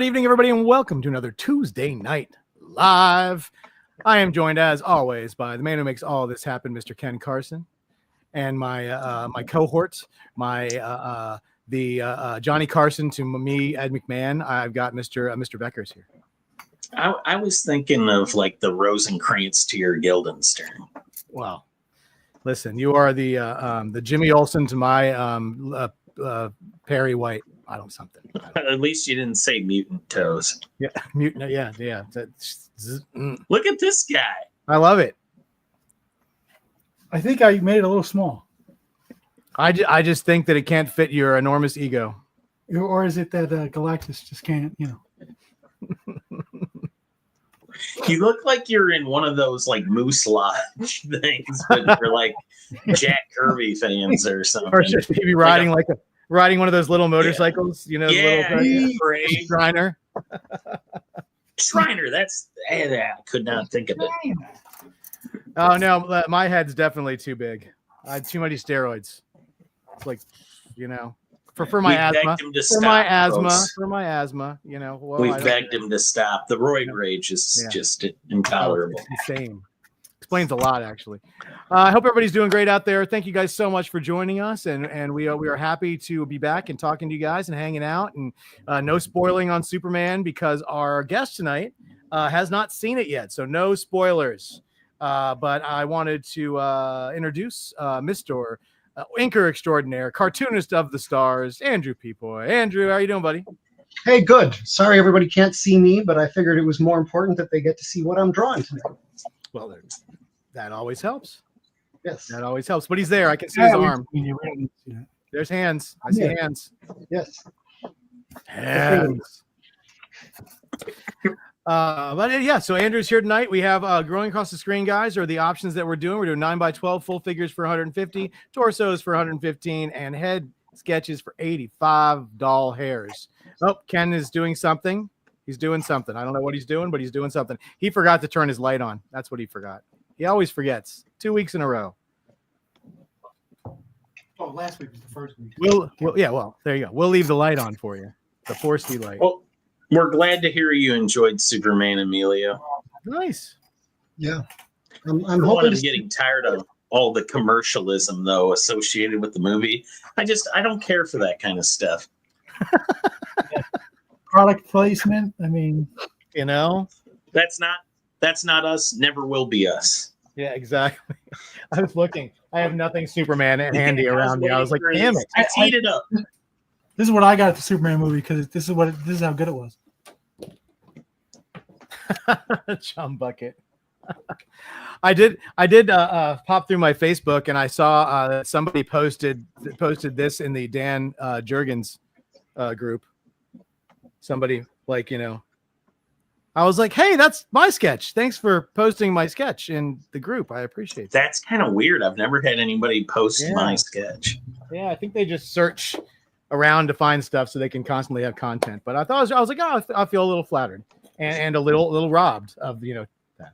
Good evening, everybody, and welcome to another Tuesday Night Live. I am joined, as always, by the man who makes all this happen, Mr. Ken Carson, and my my cohort, the Johnny Carson to me, Ed McMahon. I've got Mr. Beckers here. I was thinking of like the Rosencrantz to your Guildenstern. Wow. Listen, you are the Jimmy Olsen to my Perry White. I don't something. At least you didn't say mutant toes. Yeah, mutant. Yeah. Look at this guy. I love it. I think I made it a little small. I just think that it can't fit your enormous ego. Or is it that Galactus just can't, You look like you're in one of those like Moose Lodge things, but you're like Jack Kirby fans or something. Or just maybe riding riding one of those little motorcycles, little Shriner. Shriner, I could not think of it. Oh no, my head's definitely too big. I had too many steroids. It's like, for my asthma. For my asthma, Well, we begged him to stop. The roid rage is just intolerable. It's insane. Explains a lot, actually. I hope everybody's doing great out there. Thank you guys so much for joining us, and we are happy to be back and talking to you guys and hanging out. And no spoiling on Superman because our guest tonight has not seen it yet, so no spoilers. But I wanted to introduce Mr. Inker extraordinaire, cartoonist of the stars, Andrew Pepoy. Andrew, how are you doing, buddy? Hey, good. Sorry everybody can't see me, but I figured it was more important that they get to see what I'm drawing tonight. Well, that always helps. Yes. That always helps. But he's there. I can see his arm. You. There's hands. I see hands. Yes. Hands. So Andrew's here tonight. We have growing across the screen, guys, are the options that we're doing. We're doing 9x12 full figures for 150, torsos for 115, and head sketches for 85 doll hairs. Oh, Ken is doing something. He's doing something. I don't know what he's doing, but he's doing something. He forgot to turn his light on. That's what he forgot. He always forgets. 2 weeks in a row. Oh, last week was the first week. Well, there you go. We'll leave the light on for you. The 4C light. Well, we're glad to hear you enjoyed Superman, Emilio. Nice. Yeah. I'm hoping getting tired of all the commercialism, though, associated with the movie. I don't care for that kind of stuff. Product placement. I mean, that's not us. Never will be us. Yeah, exactly. I was looking. I have nothing Superman handy around me. I was like, damn it. I teed it up. This is what I got at the Superman movie because this is how good it was. Chum bucket. I did pop through my Facebook and I saw that somebody posted this in the Dan Jurgens group. Somebody I was like, hey, that's my sketch. Thanks for posting my sketch in the group. I appreciate that. That's kind of weird. I've never had anybody post my sketch. Yeah, I think they just search around to find stuff so they can constantly have content. But I was like, oh, I feel a little flattered and a little robbed of that.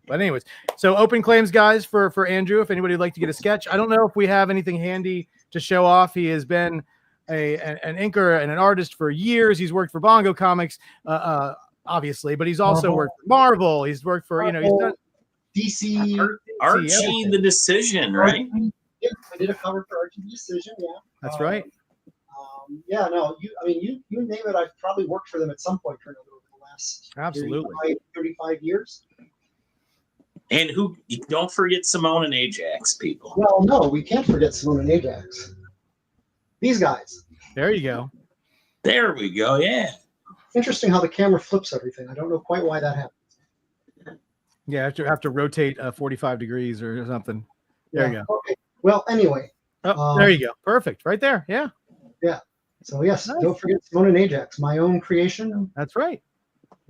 But anyways, so open claims, guys, for Andrew. If anybody would like to get a sketch, I don't know if we have anything handy to show off. He has been an inker and an artist for years. He's worked for Bongo Comics, obviously, but he's also worked for Marvel. He's worked for he's done DC, Archie the Decision, right? Yeah, I did a cover for Archie the Decision. Yeah, that's right. You name it. I've probably worked for them at some point or another over the last 35 years. And don't forget Simone and Ajax, people. Well, no, we can't forget Simone and Ajax. These guys. There you go. There we go. Yeah. Interesting how the camera flips everything. I don't know quite why that happens. Yeah, have to rotate 45 degrees or something. There you go. Okay. Well, anyway. There you go. Perfect. Right there. Yeah. Yeah. So yes, Don't forget Simone and Ajax, my own creation. That's right.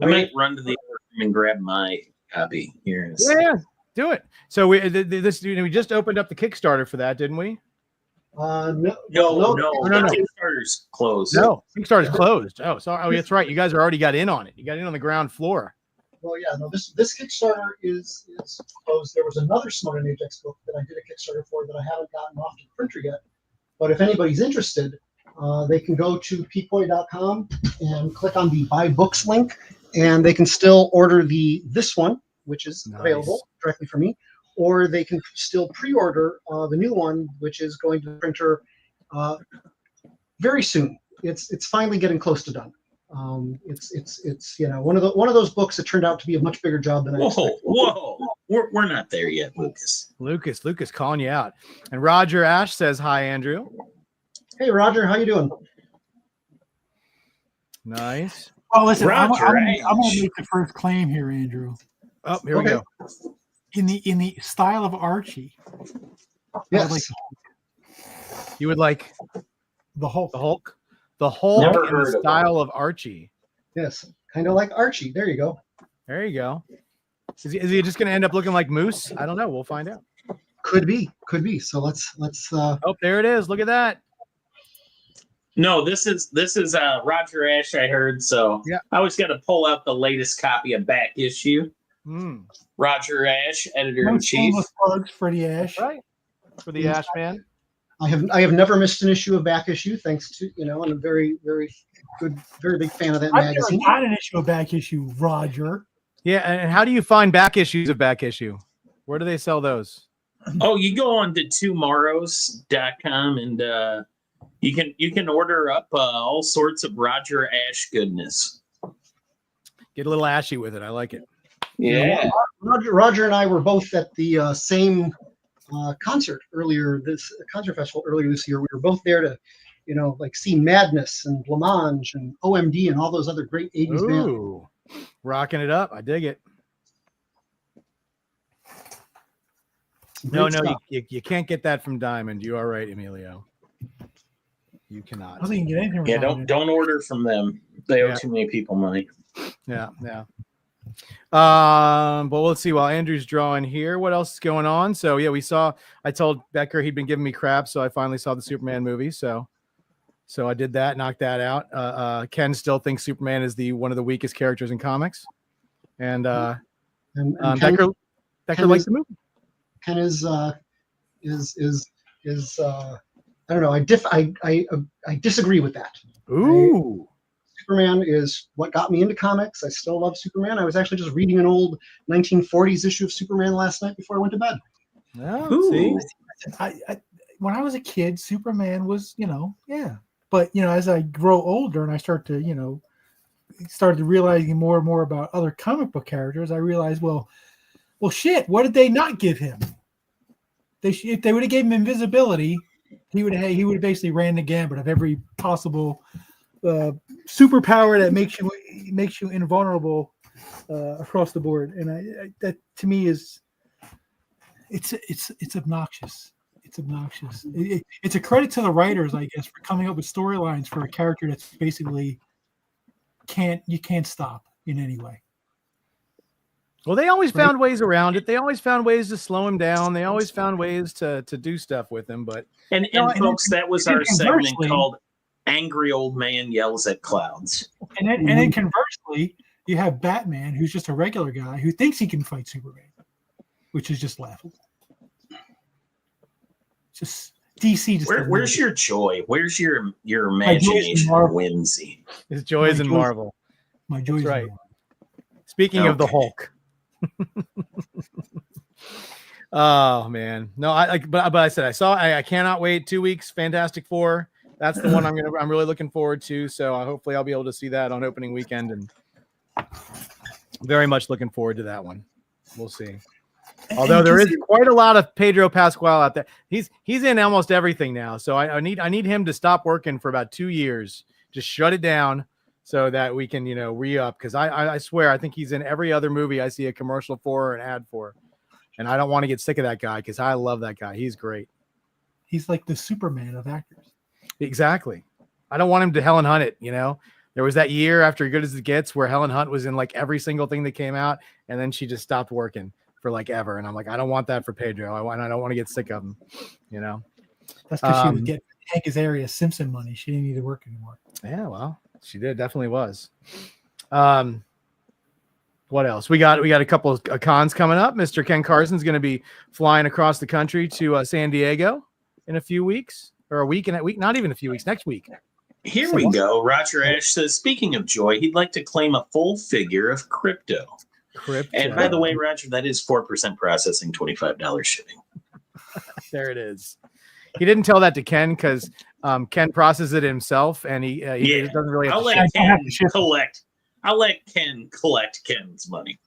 I might run to the other room and grab my copy here. Yeah, do it. So we just opened up the Kickstarter for that, didn't we? No. Kickstarter's closed. No, Kickstarter's closed. Oh, sorry. Oh, that's right. You guys already got in on it. You got in on the ground floor. Well, yeah. No, this Kickstarter is closed. There was another Simone and Ajax book that I did a Kickstarter for that I haven't gotten off to the printer yet. But if anybody's interested, they can go to pepoy.com and click on the buy books link, and they can still order this one, which is available directly for me, or they can still pre-order the new one, which is going to the printer very soon. It's finally getting close to done. It's one of those books that turned out to be a much bigger job than I expected. Whoa! We're not there yet, Lucas. Lucas calling you out. And Roger Ash says hi, Andrew. Hey, Roger, how you doing? Nice. Well, listen, Roger, I'm going to make the first claim here, Andrew. Oh, here we go. In the style of Archie, Yes. You would like the Hulk. The Hulk Never in heard the of style of Archie. Yes, kind of like Archie. There you go. There you go. Is he just going to end up looking like Moose? I don't know. We'll find out. Could be. So let's. Oh, there it is. Look at that. No, this is Roger Ash. I heard. So yeah. I always got to pull out the latest copy of Back Issue. Roger Ash, editor in chief. Plugs for the Ash, right? For the Ash man. I have never missed an issue of Back Issue, thanks to and I'm a very very big fan of that magazine. I've got an issue of Back Issue, Roger. Yeah, and how do you find back issues of Back Issue? Where do they sell those? Oh, you go on to tomorrows.com and you can order up all sorts of Roger Ash goodness. Get a little ashy with it. I like it. Yeah. Roger and I were both at the same concert festival earlier this year. We were both there to, see Madness and Blancmange and OMD and all those other great 80s bands. Rocking it up. I dig it. Great No, stuff. you can't get that from Diamond. You are right, Emilio. You cannot. I don't think you can get anything from Yeah, Diamond. don't order from them. They owe too many people money. Yeah. But let's see. While Andrew's drawing here, what else is going on? So yeah, I told Becker he'd been giving me crap, so I finally saw the Superman movie. So I did that, knocked that out. Ken still thinks Superman is one of the weakest characters in comics, and Becker likes the movie. Ken is I don't know. I disagree with that. Ooh. Superman is what got me into comics. I still love Superman. I was actually just reading an old 1940s issue of Superman last night before I went to bed. Oh, see? When I was a kid, Superman was, But, as I grow older and I start to, started realizing more and more about other comic book characters, I realized, well, shit, what did they not give him? If they would have gave him invisibility, he would have basically ran the gambit of every possible superpower that makes you invulnerable across the board, and that to me is it's obnoxious. It's obnoxious. It's a credit to the writers, I guess, for coming up with storylines for a character that's basically you can't stop in any way. Well, they always found ways around it. They always found ways to slow him down. They always found ways to do stuff with him. But folks, that was our segment called Angry Old Man Yells at Clouds. And then conversely, you have Batman, who's just a regular guy who thinks he can fight Superman, which is just laughable. Just DC. Where's your joy? Where's your imagination and whimsy? His joy is in Marvel. My joy is right. in Marvel. Speaking of the Hulk. Oh man, no, but I said I cannot wait. 2 weeks, Fantastic Four. That's the one I'm really looking forward to. So hopefully I'll be able to see that on opening weekend, and very much looking forward to that one. We'll see. Although there is quite a lot of Pedro Pascal out there. He's in almost everything now. So I need him to stop working for about 2 years. Just shut it down so that we can, re-up. Because I swear, I think he's in every other movie I see a commercial for or an ad for. And I don't want to get sick of that guy because I love that guy. He's great. He's like the Superman of actors. Exactly. I don't want him to Helen Hunt it, There was that year after Good as It Gets where Helen Hunt was in like every single thing that came out, and then she just stopped working for like ever. And I'm like, I don't want that for Pedro. I don't want to get sick of him, That's because she would get Hank Azaria Simpson money. She didn't need to work anymore. Yeah, well, she did. Definitely was. What else? We got a couple of cons coming up. Mr. Ken Carson's going to be flying across the country to San Diego in a few weeks, or a week, not even a few weeks, next week. Here we go. Roger Ash says, speaking of joy, he'd like to claim a full figure of crypto. And by the way, Roger, that is 4% processing, $25 shipping. There it is. He didn't tell that to Ken because Ken processes it himself, and he doesn't really. I'll let Ken collect Ken's money.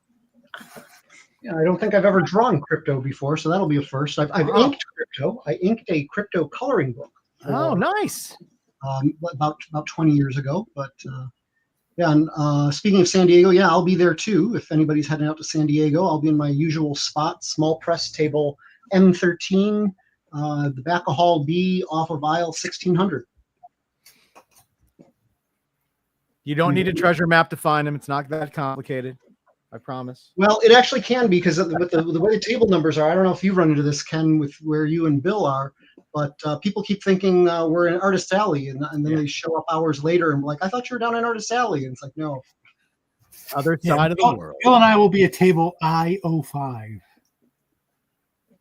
Yeah, I don't think I've ever drawn crypto before, so that'll be a first. I've inked crypto. I inked a crypto coloring book. Oh, nice. About 20 years ago, but yeah. And speaking of San Diego, yeah, I'll be there too. If anybody's heading out to San Diego, I'll be in my usual spot, small press table M13, the back of Hall B, off of aisle 1600. You don't need a treasure map to find him. It's not that complicated. I promise. Well, it actually can be because with the way the table numbers are. I don't know if you've run into this, Ken, with where you and Bill are, but people keep thinking we're in Artist Alley, and then they show up hours later and like, I thought you were down in Artist Alley, and it's like, no. Other side of the world. Bill and I will be at table I-05.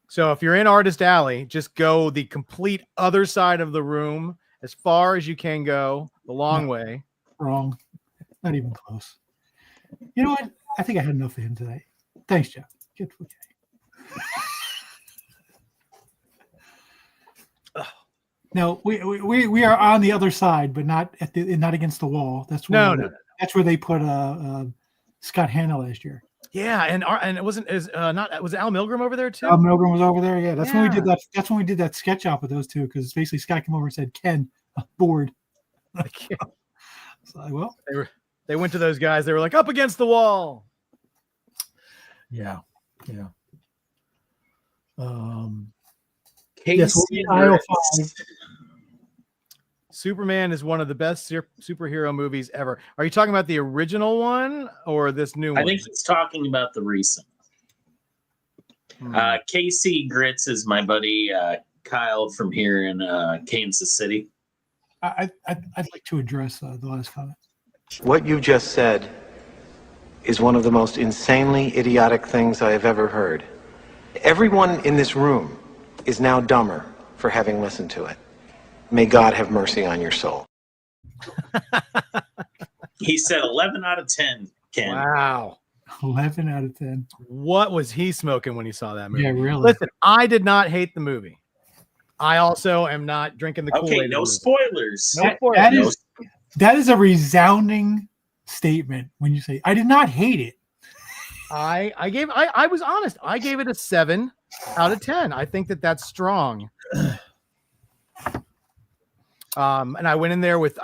So if you're in Artist Alley, just go the complete other side of the room as far as you can go, the long way. Wrong. Not even close. You know what? I think I had enough of him today. Thanks, Jeff. Good. Okay. No, we are on the other side, but not against the wall. That's where that's where they put Scott Hanna last year. Yeah, and it wasn't was Al Milgram over there too? Al Milgram was over there. Yeah, that's when we did that. That's when we did that sketch op with those two, because basically Scott came over and said, "Ken, I'm bored." So, well, they went to those guys. They were like, up against the wall. Yeah. Superman is one of the best superhero movies ever. Are you talking about the original one or this new one? I think he's talking about the recent. KC Grits is my buddy Kyle from here in Kansas City. I'd like to address the last comment. What you just said is one of the most insanely idiotic things I have ever heard. Everyone in this room is now dumber for having listened to it. May God have mercy on your soul. He said 11 out of 10, Ken. Wow. 11 out of 10. What was he smoking when he saw that movie? Yeah, really. Listen, I did not hate the movie. I also am not drinking the Kool-Aid. Okay, no spoilers. That is a resounding statement when you say, I did not hate it. I was honest. I gave it a 7 out of 10. I think that's strong. And I went in there with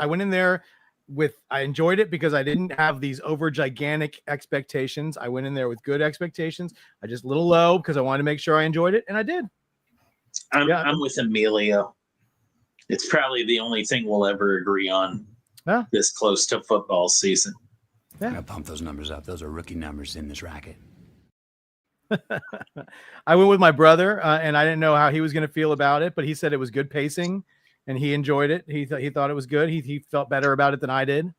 I enjoyed it because I didn't have these over gigantic expectations. I went in there with good expectations. I just a little low because I wanted to make sure I enjoyed it, and I did. I'm with Emilio. It's probably the only thing we'll ever agree on this close to football season. I'm gonna pump those numbers up. Those are rookie numbers in this racket. I went with my brother, and I didn't know how he was going to feel about it, but he said it was good pacing, and he enjoyed it. He thought it was good. He felt better about it than I did.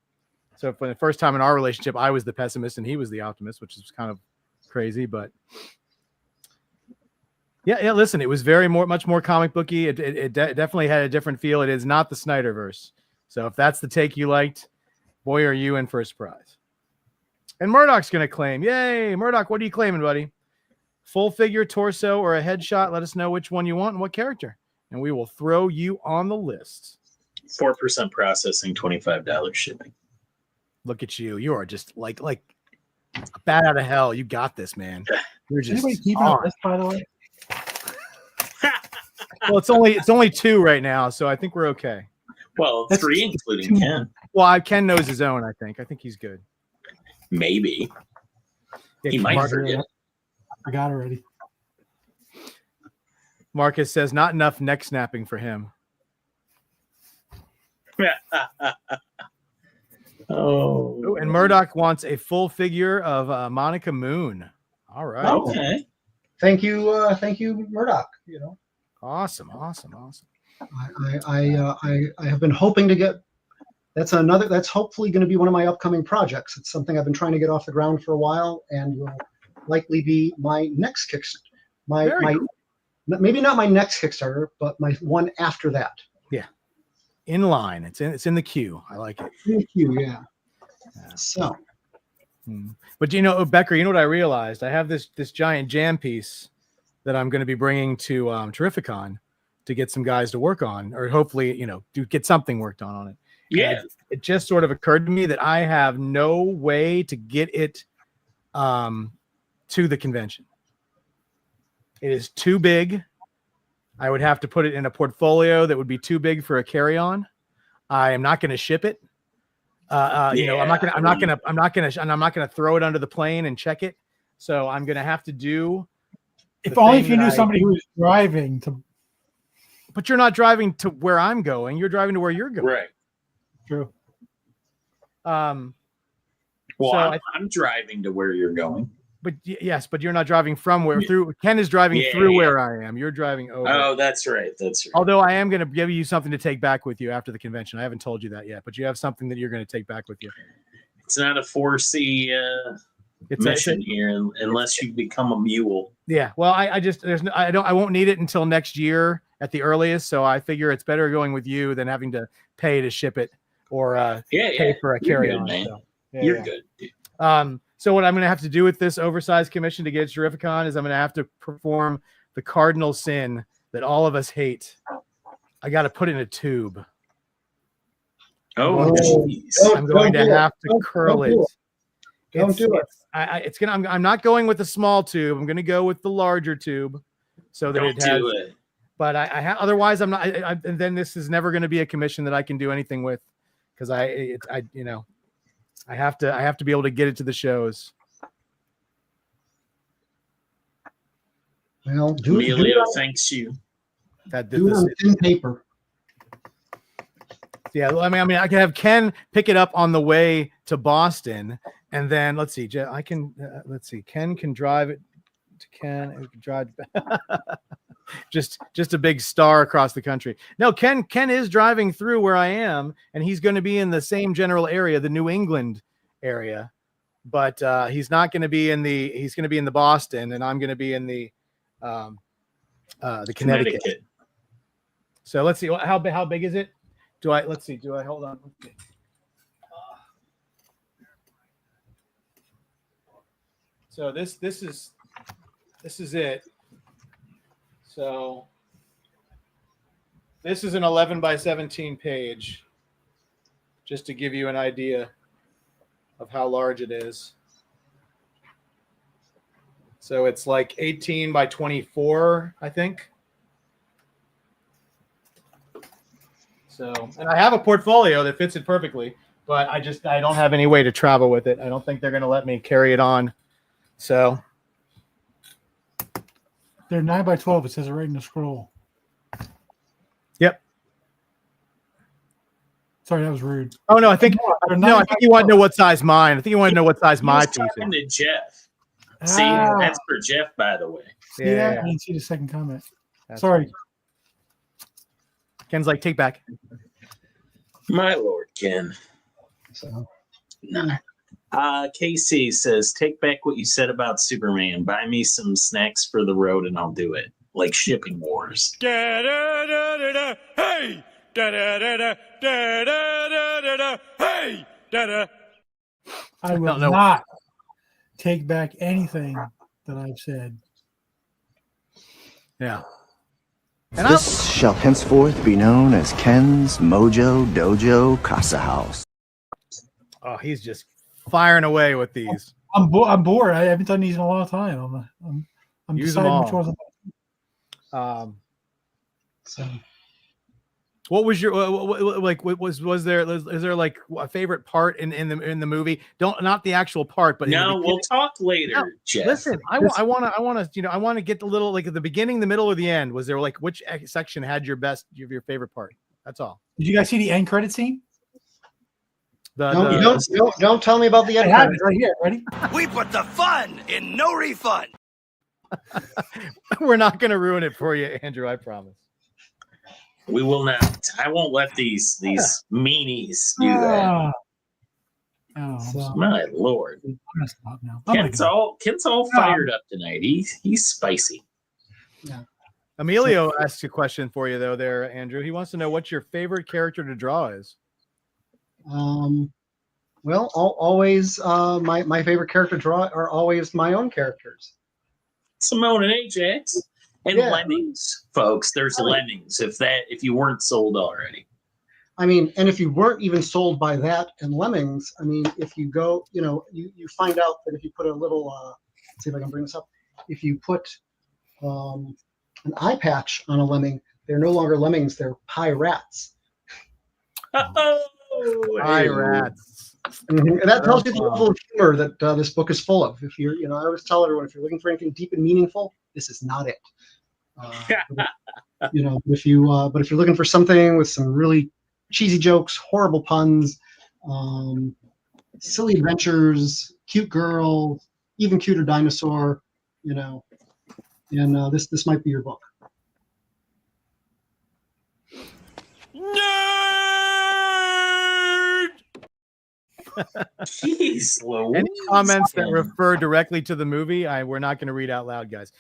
So for the first time in our relationship, I was the pessimist and he was the optimist, which is kind of crazy, but yeah. Listen, it was much more comic booky. It definitely had a different feel. It is not the Snyderverse. So if that's the take you liked, boy, are you in for a surprise. And Murdoch's going to claim, yay, Murdoch, what are you claiming, buddy? Full figure, torso, or a headshot? Let us know which one you want and what character, and we will throw you on the list. 4% processing, $25 shipping. Look at you. You are just like a bat out of hell. You got this, man. You're just anybody keeping on this, by the way? Well, it's only 2 right now, so I think we're okay. Well, 3 including Ken. Well, Ken knows his own, I think. I think he's good. Maybe. Yeah, he might forget. I forgot already. Marcus says not enough neck snapping for him. Oh. And Murdoch wants a full figure of Monica Moon. All right. Okay. Thank you, Murdoch. You know. Awesome. I have been hoping to get. That's hopefully going to be one of my upcoming projects. It's something I've been trying to get off the ground for a while, and will likely be my next Kickstarter. Maybe not my next Kickstarter, but my one after that. Yeah. in line. It's in the queue. I like it. Thank you. Yeah. So. But Becker, you know what I realized? I have this giant jam piece that I'm going to be bringing to Terrificon to get some guys to work on, or hopefully, to get something worked on it. Yeah. It just sort of occurred to me that I have no way to get it to the convention. It is too big. I would have to put it in a portfolio that would be too big for a carry-on. I am not going to ship it. I'm not gonna throw it under the plane and check it. So I'm gonna have to do. If only if you knew somebody who was driving to. But you're not driving to where I'm going. You're driving to where you're going. Right. True. Well, so I'm driving to where you're going. But yes, but you're not driving from where through. Ken is driving through where I am. You're driving over. Oh, that's right. That's right. Although I am going to give you something to take back with you after the convention. I haven't told you that yet, but you have something that you're going to take back with you. It's not a 4C mission here unless you become a mule. Yeah. Well, I won't need it until next year at the earliest. So I figure it's better going with you than having to pay to ship it or pay for a carry-on. So, you're good, dude. So what I'm going to have to do with this oversized commission to get it to Terrificon is I'm going to have to perform the cardinal sin that all of us hate. I got to put it in a tube. Oh, I'm going to have to curl it. Don't do it. I'm not going with the small tube. I'm going to go with the larger tube, so that it has. But otherwise I'm not. And then this is never going to be a commission that I can do anything with, because I have to be able to get it to the shows. Well, Emilio thanks you. Do it on thin paper. Yeah, I mean, I can have Ken pick it up on the way to Boston, and then let's see. Ken can drive it to Ken. It can drive just a big star across the country. No, Ken is driving through where I am, and he's going to be in the same general area, the New England area, but he's not going to be in the. He's going to be in the Boston, and I'm going to be in the Connecticut. So let's see how big is it. Do I hold on? So this is it. So this is an 11 by 17 page, just to give you an idea of how large it is. So it's like 18 by 24, I think. So, and I have a portfolio that fits it perfectly, but I don't have any way to travel with it. I don't think they're going to let me carry it on. So they're 9 by 12. It says it right in the scroll. Yep. Sorry, that was rude. Oh no, I think you want to know what size mine. I think you want to know what size my piece is. To Jeff. See, that's for Jeff, by the way. Yeah, I didn't see the second comment. Sorry. Ken's like, take back. My Lord, Ken. So, Casey says, take back what you said about Superman. Buy me some snacks for the road and I'll do it. Like shipping wars. Hey! Hey! I will not take back anything that I've said. Yeah. And this shall henceforth be known as Ken's Mojo Dojo Casa House. Oh, he's just firing away with these. I'm bored. I haven't done these in a long time. I'm Use deciding them which all. ones. What was your was there is there like a favorite part in the movie? Not the actual part, but no, we'll talk later. No, Jeff. Listen, I want to get the little, like at the beginning, the middle, or the end. Was there like which section had your favorite part? That's all. Did you guys see the end credit scene? Don't tell me about the end. I have it right here. Ready? We put the fun in no refund. We're not going to ruin it for you, Andrew. I promise. We will not. I won't let these meanies do that. My Lord. I'm gonna stop now. Ken's all fired up tonight. He's spicy. Yeah. Emilio asks a question for you though, there, Andrew. He wants to know what your favorite character to draw is. Well, always my favorite character draw are always my own characters. Simone and Ajax and Lemmings, folks. There's Lemmings. If you weren't sold already. I mean, and if you weren't even sold by that and Lemmings, I mean, if you go, you find out that if you put a little, let's see if I can bring this up. If you put an eye patch on a lemming, they're no longer lemmings; they're pie rats. Pie rats. Mm-hmm. And that tells you the level of humor that this book is full of. If you're, I always tell everyone, if you're looking for anything deep and meaningful, this is not it. But if you're looking for something with some really cheesy jokes, horrible puns, silly adventures, cute girl, even cuter dinosaur, and this might be your book. Jeez, Any comments that refer directly to the movie, we're not going to read out loud, guys.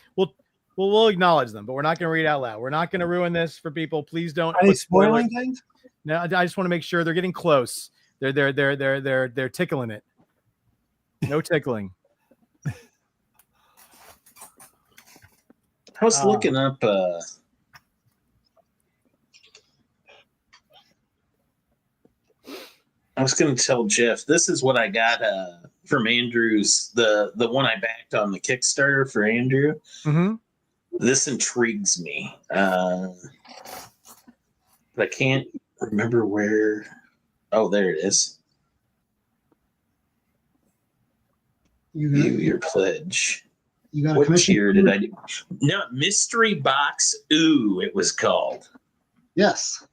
We'll acknowledge them, but we're not going to read out loud. We're not going to ruin this for people. Please don't. Are they spoiling things? No, I just want to make sure they're getting close. They're tickling it. No tickling. I was looking up. I was going to tell Jeff, this is what I got from Andrew's, the one I backed on the Kickstarter for Andrew. Mm-hmm. This intrigues me. But I can't remember where. Oh, there it is. View your pledge. You got a what commission? tier did I do? No, Mystery Box. Ooh, it was called. Yes,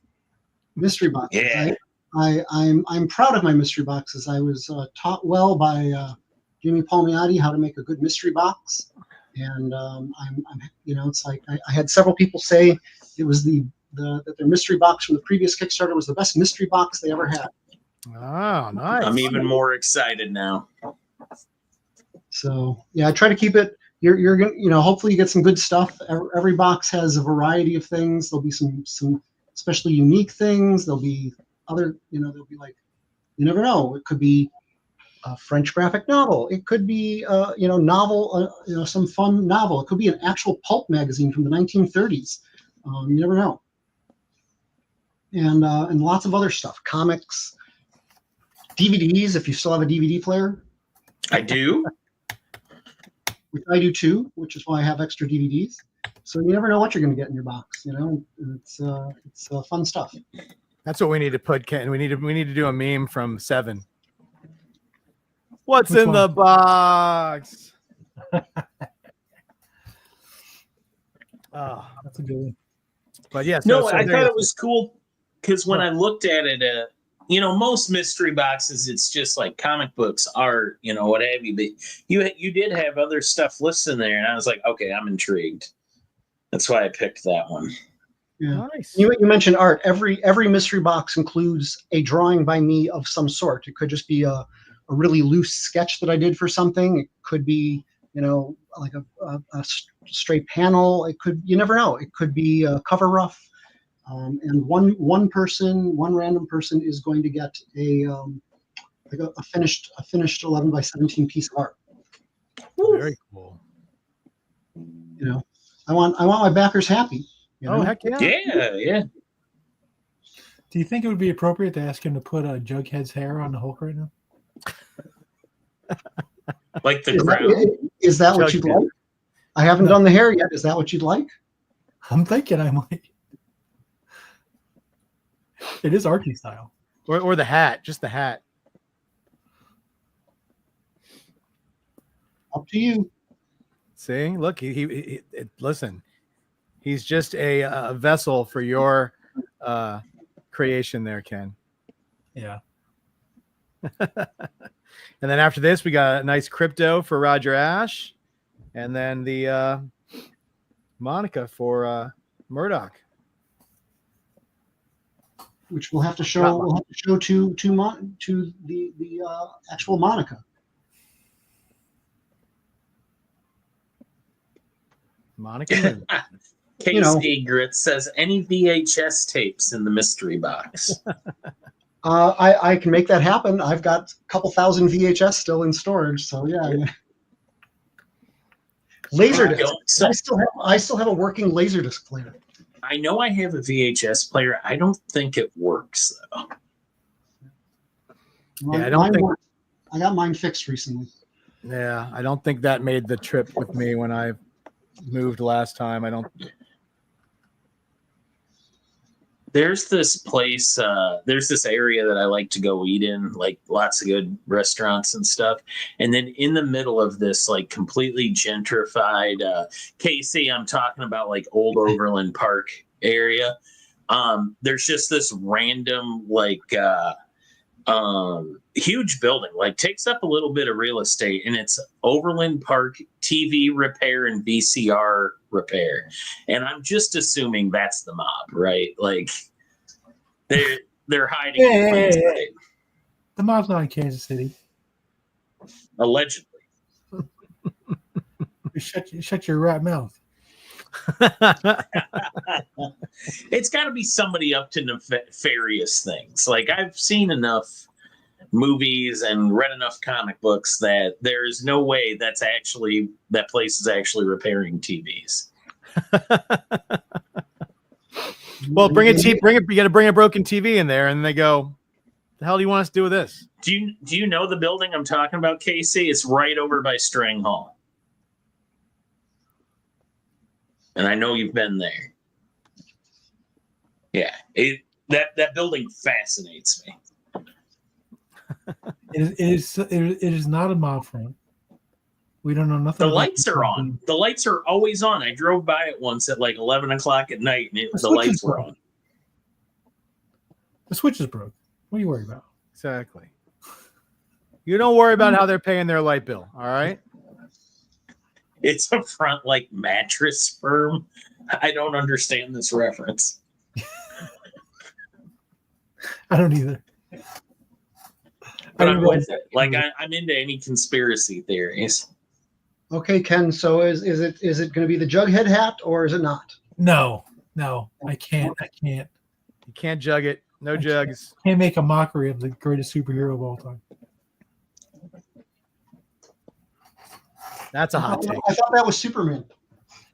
Mystery Box. Yeah. I'm proud of my mystery boxes. I was taught well by Jimmy Palmiotti how to make a good mystery box, and it's like I had several people say it was that their mystery box from the previous Kickstarter was the best mystery box they ever had. Oh, nice! I'm even more excited now. So yeah, I try to keep it. You're gonna hopefully you get some good stuff. Every box has a variety of things. There'll be some especially unique things. There'll be other, they'll be like, you never know. It could be a French graphic novel. It could be, novel, some fun novel. It could be an actual pulp magazine from the 1930s. You never know. And lots of other stuff, comics, DVDs. If you still have a DVD player, I do. Which I do too. Which is why I have extra DVDs. So you never know what you're going to get in your box. It's fun stuff. That's what we need to put, Ken. We need to do a meme from 7. What's Which in one? the box? Oh, That's a good one. but yeah. I thought it was cool because when I looked at it, most mystery boxes, it's just like comic books, art, what have you. But you did have other stuff listed there, and I was like, okay, I'm intrigued. That's why I picked that one. Yeah. Nice. You mentioned art. Every mystery box includes a drawing by me of some sort. It could just be a really loose sketch that I did for something. It could be, like a straight panel. It could, you never know. It could be a cover rough. And one random person is going to get a finished 11 by 17 piece of art. Very cool. I want my backers happy. Oh, heck yeah. Yeah. Do you think it would be appropriate to ask him to put Jughead's hair on the Hulk right now? Like the crown? Is that what you'd like? I haven't done the hair yet. Is that what you'd like? I'm thinking I might. It is Archie style. Or the hat, just the hat. Up to you. See, look, he listen. He's just a vessel for your creation there, Ken. Yeah. And then after this, we got a nice crypto for Roger Ash, and then the Monica for Murdoch, which we'll have to show. We'll have to show to the actual Monica. Monica. Casey Grit says, any VHS tapes in the mystery box? I can make that happen. I've got a couple thousand VHS still in storage, so yeah. Laserdisc. I still have a working Laserdisc player. I know I have a VHS player. I don't think it works though. Yeah, I don't think. I got mine fixed recently. Yeah, I don't think that made the trip with me when I moved last time. I don't. There's this place, there's this area that I like to go eat in, like lots of good restaurants and stuff. And then in the middle of this, like completely gentrified, Casey, I'm talking about like old Overland Park area. There's just this random, like, huge building, like takes up a little bit of real estate, and it's Overland Park TV repair and VCR repair. And I'm just assuming that's the mob, right? Like they're hiding. Hey. The mob's not in Kansas City. Allegedly. Shut your rat mouth. It's got to be somebody up to nefarious things. Like I've seen enough movies and read enough comic books that there's no way that place is actually repairing TVs. Well, bring it. You got to bring a broken TV in there, and they go, "The hell do you want us to do with this?" Do you know the building I'm talking about, Casey? It's right over by Strang Hall. And I know you've been there. Yeah, that building fascinates me. It is not a mob front. We don't know nothing. The lights are on. The lights are always on. I drove by it once at like 11 o'clock at night, and the lights were on. The switch is broke. What are you worried about? Exactly. You don't worry about how they're paying their light bill. All right. It's a front like mattress firm. I don't understand this reference. I don't either. But I'm with it. Like I'm into any conspiracy theories. Okay, Ken. So is it going to be the Jughead hat or is it not? No, I can't. You can't jug it. No jugs. Can't make a mockery of the greatest superhero of all time. That's a hot take. I thought that was Superman.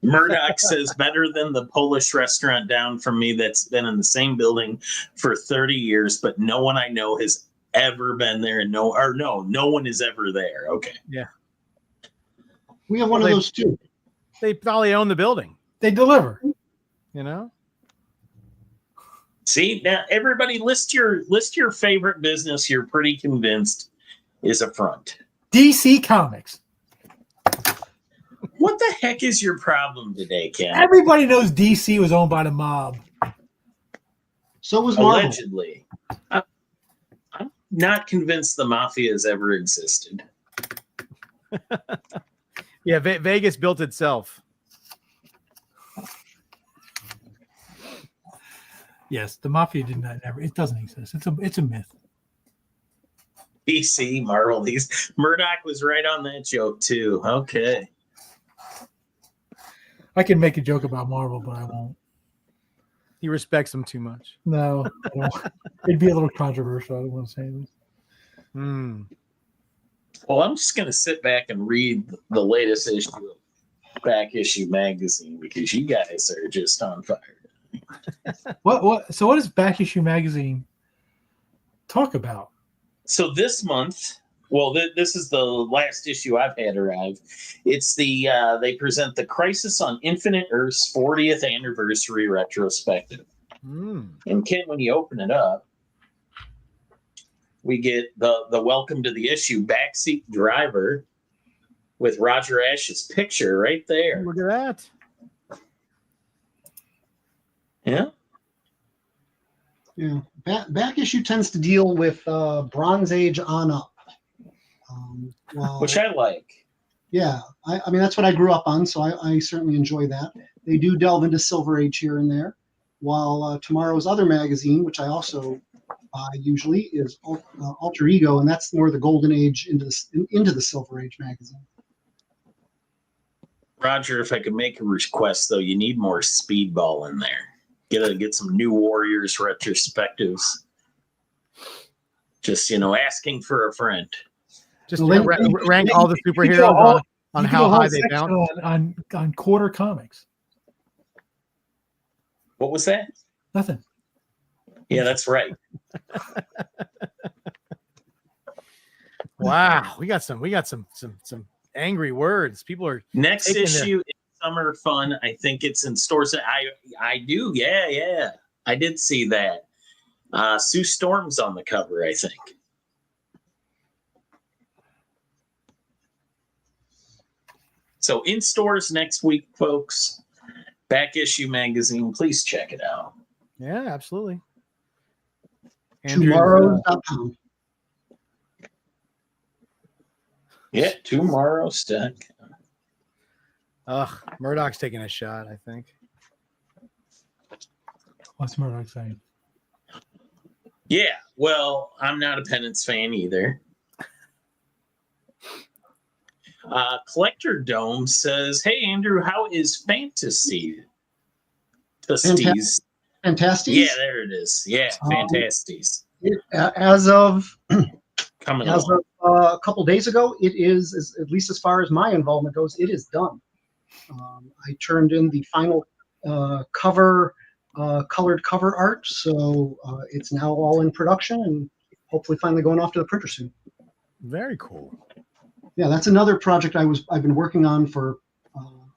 Murdoch says better than the Polish restaurant down from me that's been in the same building for 30 years, but no one I know has ever been there, and no one is ever there. Okay. Yeah. We have one of those too. They probably own the building. They deliver. You know? See, now everybody list your favorite business you're pretty convinced is a front. DC Comics. What the heck is your problem today, Ken? Everybody knows DC was owned by the mob. So was Marvel. Allegedly. I'm not convinced the mafia has ever existed. Yeah, Vegas built itself. Yes, the mafia did not ever. It doesn't exist. It's a myth. DC, Marvel, Murdoch was right on that joke too. Okay. I can make a joke about Marvel, but I won't. He respects them too much. No, it'd be a little controversial. I don't want to say anything. Well, I'm just going to sit back and read the latest issue of Back Issue Magazine because you guys are just on fire. What? So what does Back Issue Magazine talk about? So this month, well, this is the last issue I've had arrive. It's they present the Crisis on Infinite Earths 40th anniversary retrospective. And Ken, when you open it up, we get the welcome to the issue backseat driver with Roger Ash's picture right there. Look at that. Yeah. Yeah. Back issue tends to deal with Bronze Age on up. Which I like. Yeah. I mean, that's what I grew up on, so I certainly enjoy that. They do delve into Silver Age here and there, while tomorrow's other magazine, which I also usually is Alter Ego, and that's more the Golden Age into the Silver Age magazine. Roger, if I could make a request, though, you need more Speedball in there. Get some New Warriors retrospectives. Just, asking for a friend. Just rank all the superheroes on how high they bounce. On quarter comics. What was that? Nothing. Yeah, that's right. Wow, we got some angry words. People are next issue is Summer Fun. I think it's in stores. I do. Yeah. I did see that. Sue Storm's on the cover, I think. So in stores next week, folks. Back Issue Magazine. Please check it out. Yeah, absolutely. Tomorrow.com. Yeah, tomorrow's stuck. Murdoch's taking a shot, I think. What's Murdoch saying? Yeah, well, I'm not a Penance fan either. Collector Dome says, "Hey Andrew, how is Fantasy? Fantasties? Yeah, there it is. Yeah, Fantasties. As of Coming as along. of a couple days ago, it is, at least as far as my involvement goes, it is done. I turned in the final colored cover art, so it's now all in production and hopefully finally going off to the printer soon. Very cool. Yeah, that's another project I've been working on for.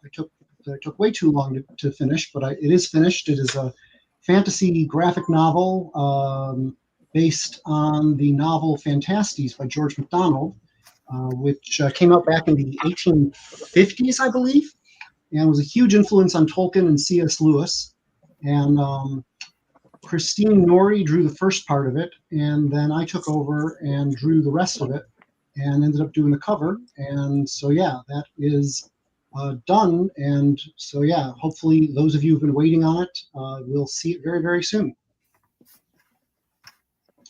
It took way too long to finish, but it is finished. It is a fantasy graphic novel based on the novel Fantasties by George MacDonald, which came out back in the 1850s, I believe, and was a huge influence on Tolkien and C.S. Lewis. And Christine Norrie drew the first part of it, and then I took over and drew the rest of it, and ended up doing the cover. And so, yeah, that is done. And so, yeah, hopefully those of you who've been waiting on it will see it very, very soon.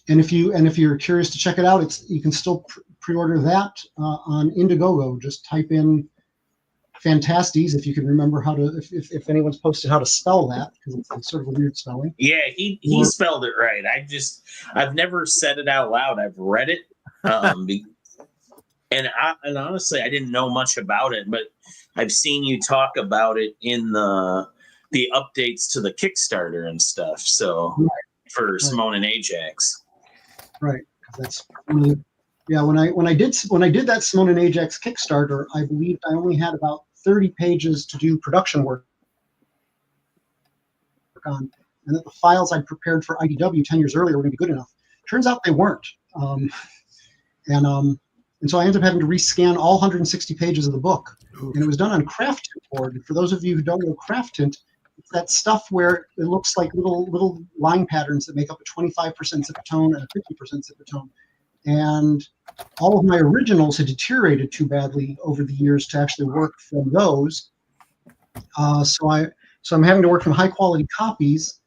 And if you're curious to check it out, you can still pre-order that on Indiegogo. Just type in Fantasties, if you can remember how to, if anyone's posted how to spell that, because it's sort of a weird spelling. Yeah, he spelled it right. I've never said it out loud. I've read it, and honestly, I didn't know much about it, but I've seen you talk about it in the updates to the Kickstarter and stuff. So for Simone and Ajax, right? That's really, yeah. When I did that Simone and Ajax Kickstarter, I believed I only had about 30 pages to do production work on, and that the files I prepared for IDW 10 years earlier were going to be good enough. Turns out they weren't, and so I ended up having to rescan all 160 pages of the book, and it was done on Craft Tint board. For those of you who don't know Craft Tint, it's that stuff where it looks like little line patterns that make up a 25% zip tone and a 50% zip tone. And all of my originals had deteriorated too badly over the years to actually work from those. So I'm having to work from high quality copies,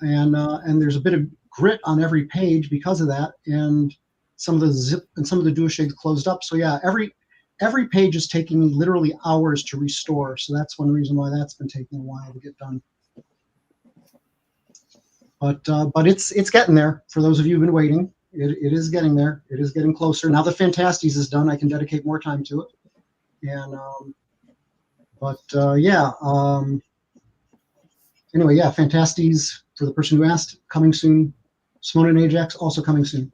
and there's a bit of grit on every page because of that, and some of the zip and some of the dual shades closed up. So yeah, every page is taking me literally hours to restore. So that's one reason why that's been taking a while to get done. But it's getting there. For those of you who've been waiting, it is getting there. It is getting closer. Now the Fantasties is done, I can dedicate more time to it. And anyway, yeah, Fantasties, for the person who asked, coming soon. Simone and Ajax also coming soon.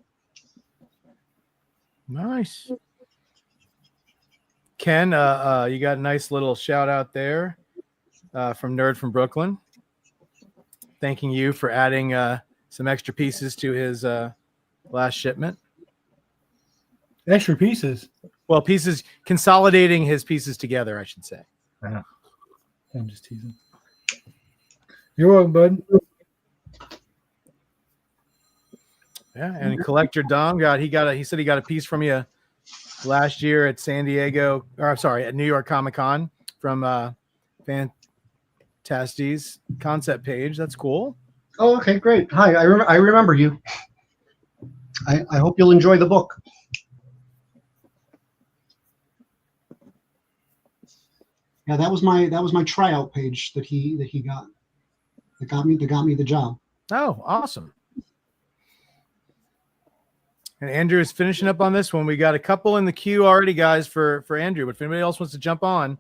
Nice. Ken, you got a nice little shout out there from Nerd from Brooklyn, thanking you for adding some extra pieces to his last shipment. Extra pieces? Well, pieces, consolidating his pieces together, I should say. Yeah. I'm just teasing. You're welcome, bud. Yeah, and Collector Dom he said he got a piece from you last year at at New York Comic Con from Fantasties concept page. That's cool. Oh, okay, great. Hi, I remember you. I hope you'll enjoy the book. Yeah, that was my tryout page that he got. That got me the job. Oh, awesome. And Andrew is finishing up on this one. We got a couple in the queue already, guys, for Andrew. But if anybody else wants to jump on,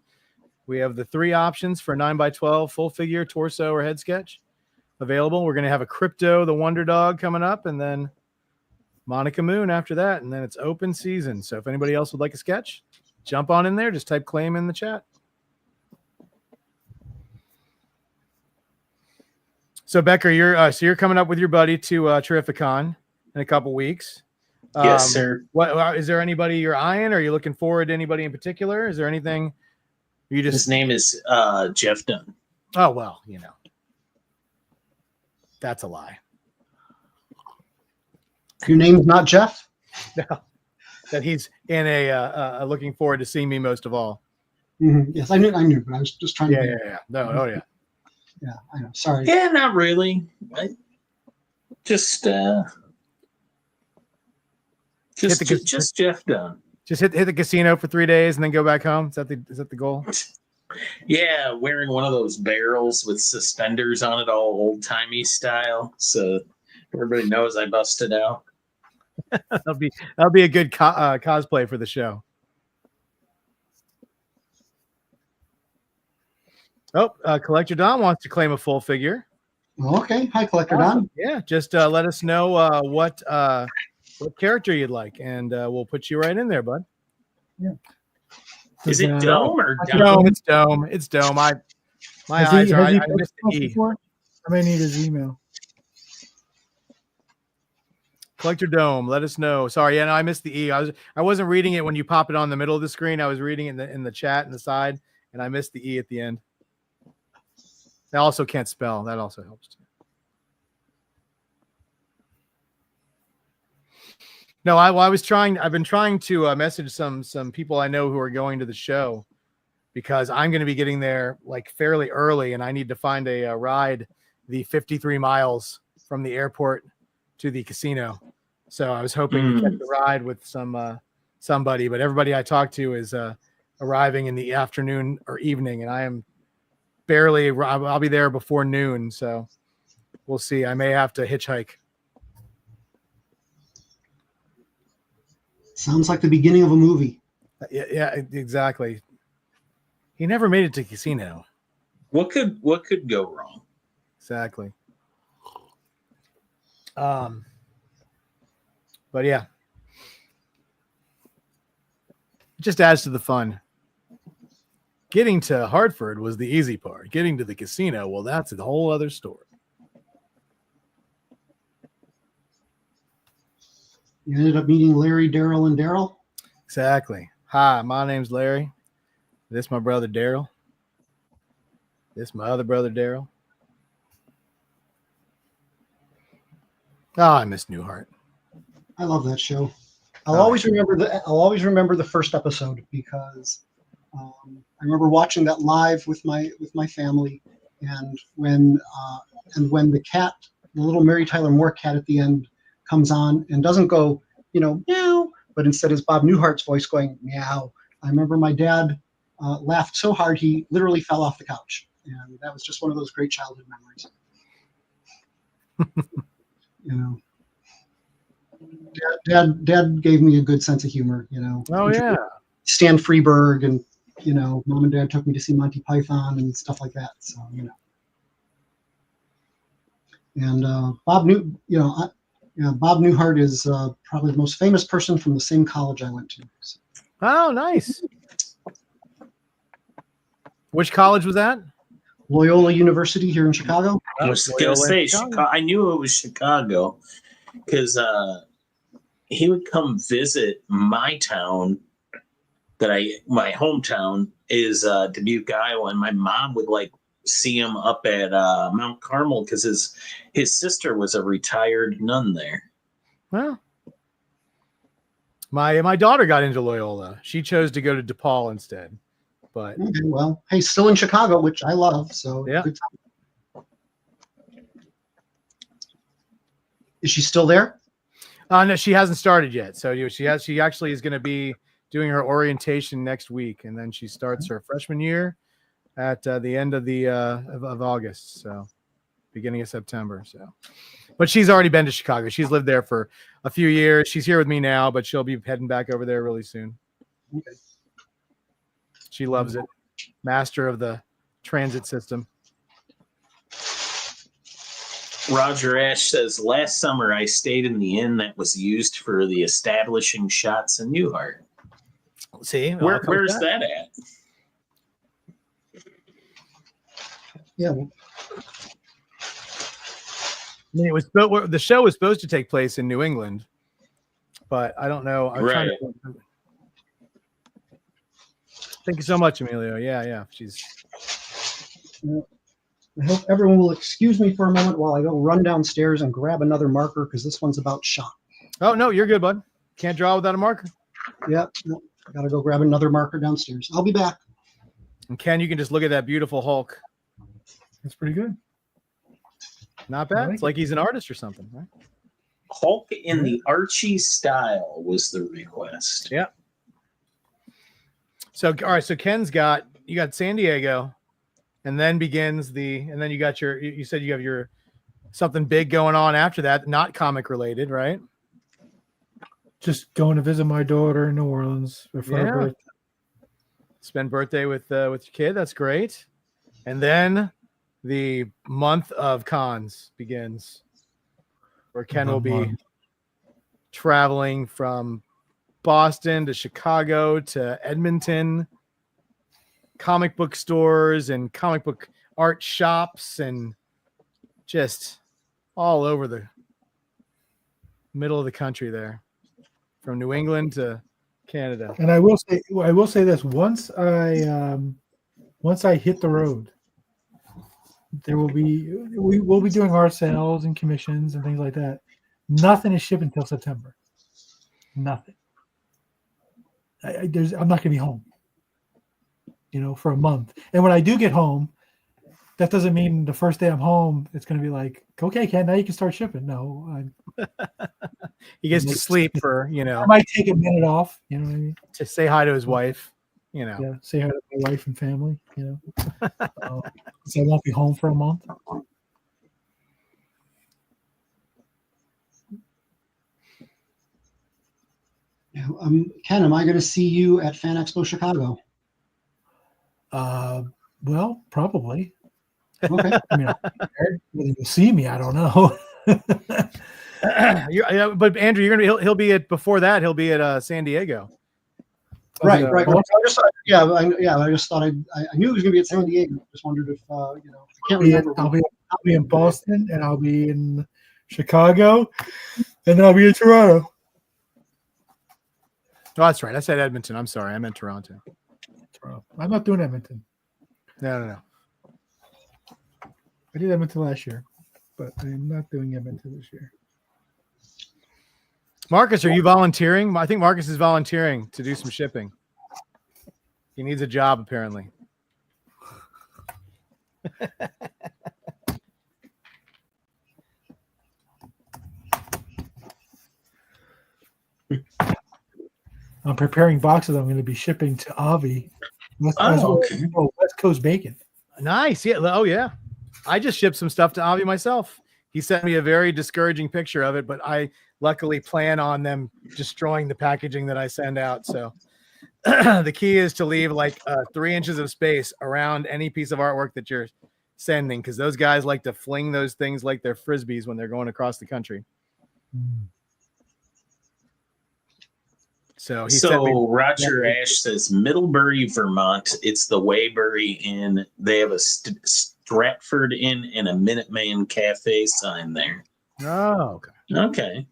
we have the 3 options for 9x12 full figure, torso, or head sketch available. We're going to have a Crypto, the Wonder Dog, coming up, and then Monica Moon after that. And then it's open season. So if anybody else would like a sketch, jump on in there. Just type claim in the chat. So Becker, you're coming up with your buddy to Terrificon in a couple weeks. Yes, sir. What is there anybody you're eyeing? Are you looking forward to anybody in particular? Is there anything you just? His name is Jeff Dunn. Oh well, that's a lie. Your name's not Jeff? No, that he's in a looking forward to seeing me most of all. Mm-hmm. Yes, I knew, but I was just trying to. Yeah. No, oh yeah. Yeah, I know. Sorry. Yeah, not really. Just Jeff Dunn. Just hit the casino for 3 days and then go back home. Is that the goal? Yeah, wearing one of those barrels with suspenders on it, all old timey style, so everybody knows I busted out. that'll be a good cosplay for the show. Oh, Collector Don wants to claim a full figure. Okay, hi, Collector Don. Yeah, just let us know what character you'd like, and we'll put you right in there, bud. Yeah. Is it Dome or Dome? Dome? It's Dome. It's Dome. My eyes are. I missed the E. I may need his email. Collector Dome, let us know. Sorry, no, I missed the E. I wasn't reading it when you pop it on the middle of the screen. I was reading it in the chat in the side, and I missed the E at the end. I also can't spell. That also helps too. No, I've been trying to message some people I know who are going to the show, because I'm going to be getting there like fairly early, and I need to find a ride the 53 miles from the airport to the casino. So I was hoping to get the ride with somebody, but everybody I talk to is arriving in the afternoon or evening, and I am barely. I'll be there before noon, so we'll see. I may have to hitchhike. Sounds like the beginning of a movie. Yeah, exactly. He never made it to casino. What could go wrong? Exactly. But yeah, it just adds to the fun. Getting to Hartford was the easy part. Getting to the casino, well, that's a whole other story. You ended up meeting Larry, Daryl, and Daryl? Exactly. Hi, my name's Larry. This my brother Daryl. This my other brother Daryl. Oh, I miss Newhart. I love that show. I'll always remember the first episode, because I remember watching that live with my family, and when the cat, the little Mary Tyler Moore cat at the end, comes on and doesn't go, meow, but instead is Bob Newhart's voice going meow. I remember my dad laughed so hard he literally fell off the couch, and that was just one of those great childhood memories. Dad gave me a good sense of humor. Oh yeah. Stan Freberg, and Mom and Dad took me to see Monty Python and stuff like that. So and Bob Newhart is probably the most famous person from the same college I went to. So. Oh, nice. Which college was that? Loyola University here in Chicago. I was going to say Chicago. I knew it was Chicago because he would come visit my town. My hometown is Dubuque, Iowa, and my mom would see him up at Mount Carmel because his sister was a retired nun there. Well, my daughter got into Loyola. She chose to go to DePaul instead. But okay, well, hey, still in Chicago, which I love. So yeah. Good time. Is she still there? No, she hasn't started yet. So she actually is going to be doing her orientation next week, and then she starts her freshman year at the end of the of August, so beginning of September. So, but she's already been to Chicago. She's lived there for a few years. She's here with me now, but she'll be heading back over there really soon. Okay. She loves it. Master of the transit system. Roger Ash says, last summer I stayed in the inn that was used for the establishing shots in Newhart. See, where's that at? Yeah. I mean, the show was supposed to take place in New England, but I don't know. I'm trying to. Thank you so much, Emilio. Yeah. I hope everyone will excuse me for a moment while I go run downstairs and grab another marker because this one's about shot. Oh, no, you're good, bud. Can't draw without a marker. Yeah, no, I got to go grab another marker downstairs. I'll be back. And Ken, you can just look at that beautiful Hulk. That's pretty good. Not bad. It's like he's an artist or something, right? Hulk in the Archie style was the request. Yeah. So, all right. So Ken's you got San Diego, and then and then you got you said you have your something big going on after that, not comic related, right? Just going to visit my daughter in New Orleans for her birthday. Spend birthday with your kid. That's great. And then the month of cons begins, where Ken will be traveling from Boston to Chicago to Edmonton, comic book stores and comic book art shops, and just all over the middle of the country there, from New England to Canada. And I will say this: once I hit the road, we will be doing our sales and commissions and things like that. Nothing is shipping until September. Nothing. I'm not going to be home, for a month. And when I do get home, that doesn't mean the first day I'm home, it's going to be like, okay, Ken, now you can start shipping. No, he gets to sleep for, I might take a minute off, you know what I mean? To say hi to his wife, Yeah, say hi to my wife and family, so I won't be home for a month. Ken, am I going to see you at Fan Expo Chicago? Well, probably. Okay. I mean, whether you'll see me, I don't know. But Andrew, he'll be at before that. He'll be at San Diego. Right. I just thought, I just thought I knew he was going to be at San Diego. Just wondered if I can't remember. I'll be in Boston, and I'll be in Chicago, and then I'll be in Toronto. Oh, that's right. I said Edmonton. I'm sorry. I meant Toronto. I'm not doing Edmonton. No. I did Edmonton last year, but I'm not doing Edmonton this year. Marcus, are you volunteering? I think Marcus is volunteering to do some shipping. He needs a job, apparently. I'm preparing boxes I'm going to be shipping to Avi. West Coast Bacon. Nice. Yeah. Oh, yeah. I just shipped some stuff to Avi myself. He sent me a very discouraging picture of it, but I luckily plan on them destroying the packaging that I send out. So the key is to leave like 3 inches of space around any piece of artwork that you're sending, because those guys like to fling those things like they're Frisbees when they're going across the country. So Roger Ash says Middlebury, Vermont. It's the Waybury Inn. They have a Stratford Inn and a Minuteman Cafe sign there. Oh, okay.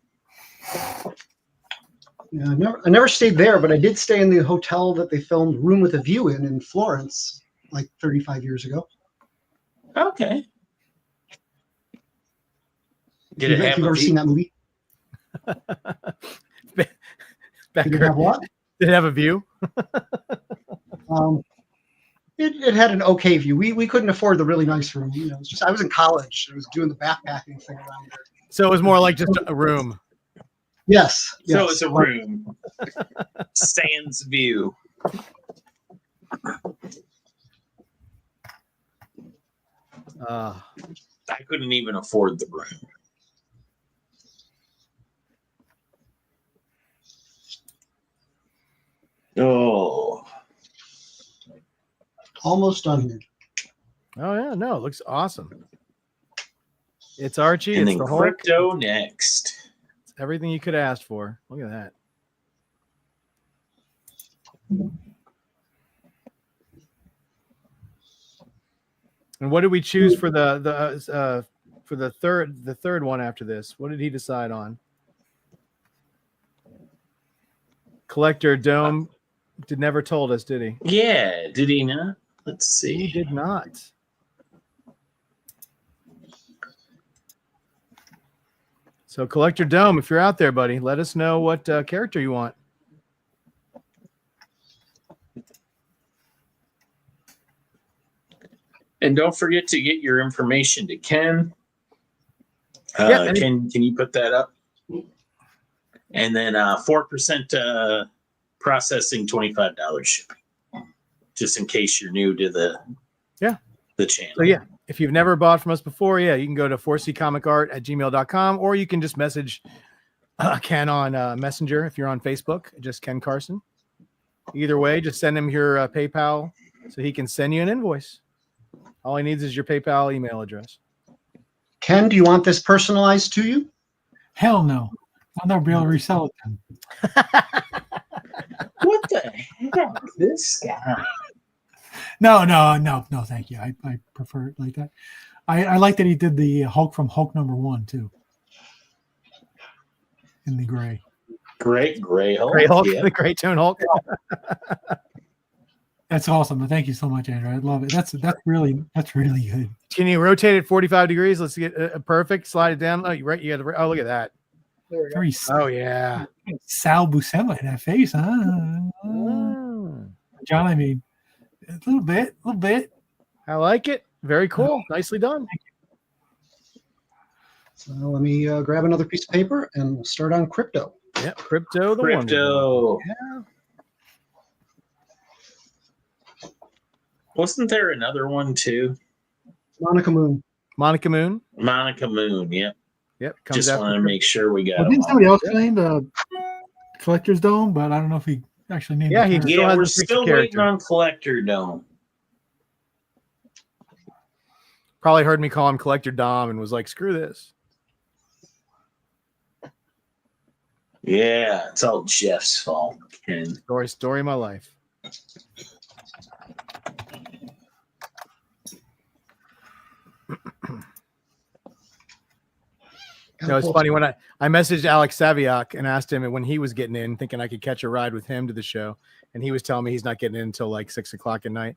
Yeah, I never stayed there, but I did stay in the hotel that they filmed Room with a View in Florence like 35 years ago. Okay. Have you ever seen that movie? Did it have what? Did it have a view? It had an okay view. We couldn't afford the really nice room. It's just I was in college. I was doing the backpacking thing around there. So it was more like just a room. Yes. So it's a room. Sans view. I couldn't even afford the room. Oh, Almost done here. Oh yeah, no, it looks awesome. It's Archie. and It's then the Hulk. crypto next. It's everything you could ask for. Look at that. And what did we choose for the third one after this? What did he decide on? Collector Dome never told us, did he? Yeah, did he not? Let's see. He did not. So Collector Dome, if you're out there, buddy, let us know what character you want. And don't forget to get your information to Ken. Yeah, Ken, can you put that up? And then 4% processing, $25 shipping. Just in case you're new to the channel. So yeah, if you've never bought from us before, you can go to 4ccomicart@gmail.com, or you can just message Ken on Messenger if you're on Facebook, just Ken Carson. Either way, just send him your PayPal so he can send you an invoice. All he needs is your PayPal email address. Ken, do you want this personalized to you? Hell no. I'll never be able to resell it then. What the heck? This guy. No, thank you. I prefer it like that. I like that he did the Hulk from Hulk #1 too. In the gray. Great gray Hulk. Gray Hulk, Yeah. the Gray Tone Hulk. That's awesome. Thank you so much, Andrew. I love it. That's really good. Can you rotate it 45 degrees? Let's get perfect. Slide it down. Oh, you right. You got the. Oh, look at that. There we go. Very Oh yeah. Sal Buscema in that face, huh? John, I mean, a little bit. I like it. Very cool. Nicely done. So let me grab another piece of paper and we'll start on crypto. Yep. Crypto the Wonder Woman. Crypto. Yeah. Wasn't there another one too? Monica Moon. Monica Moon. Monica Moon. Yep. Yep. Comes Just after want to make sure we got Well, them didn't all. somebody else claim Collector's Dome? But I don't know if he actually named Yeah, the he character. still Yeah, has we're the picture still character. waiting on Collector Dome. Probably heard me call him Collector Dom and was like, "Screw this." Yeah, it's all Jeff's fault. Ken. Story of my life. No, it's funny when I messaged Alex Saviak and asked him when he was getting in, thinking I could catch a ride with him to the show, and he was telling me he's not getting in until like 6 o'clock at night.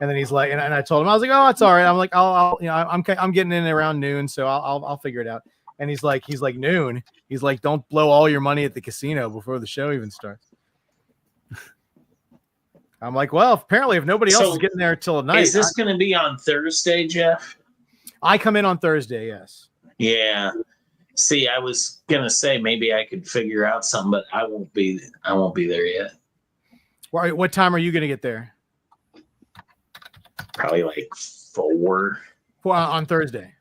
And then he's like, and I told him, I was like, "Oh, it's all right." I'm like, I'll I'm getting in around noon, so I'll figure it out. And he's like noon. He's like, "Don't blow all your money at the casino before the show even starts." I'm like, well, apparently if nobody else is getting there till night, Is this going to be on Thursday, Jeff? I come in on Thursday. Yes. Yeah. See, I was gonna say maybe I could figure out something, but I won't be there yet. What time are you going to get there? Probably like 4. On Thursday.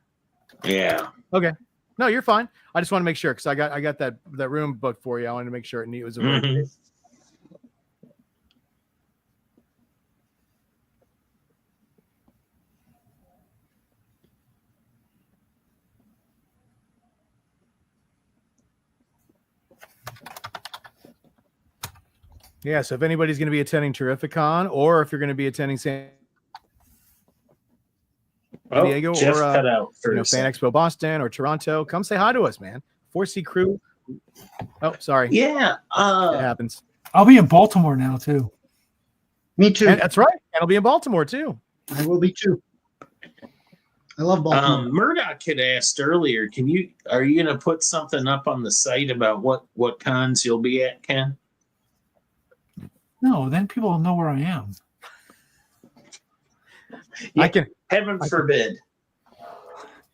Yeah. Okay. No, you're fine. I just want to make sure because I got that room booked for you. I wanted to make sure it was a Mhm. Yeah. So if anybody's going to be attending Terrificon, or if you're going to be attending San Diego, Jeff or cut out for a Fan second. Expo Boston or Toronto, come say hi to us, man. 4C crew. Oh, sorry. Yeah. It happens. I'll be in Baltimore now too. Me too. And that's right. And I'll be in Baltimore too. I will be too. I love Baltimore. Murdoch had asked earlier, are you gonna put something up on the site about what cons you'll be at, Ken? No, then people will know where I am. Yeah, I can. Heaven forbid.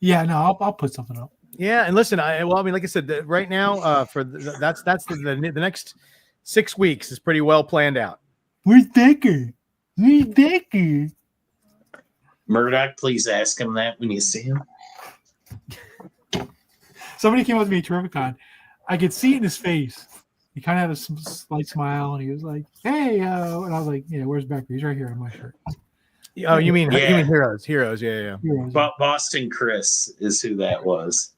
Yeah, no, I'll put something up. Yeah, and listen, like I said, right now, for that's the next 6 weeks is pretty well planned out. Where's Decker? Where's Decker? Murdoch, please ask him that when you see him. Somebody came up to me at Terrificon. I could see it in his face. He kind of had a slight smile, and he was like, "Hey," and I was like, "Yeah, where's Becker? He's right here on my shirt." Oh, you mean Heroes? Heroes, yeah. Heroes. Boston Chris is who that was.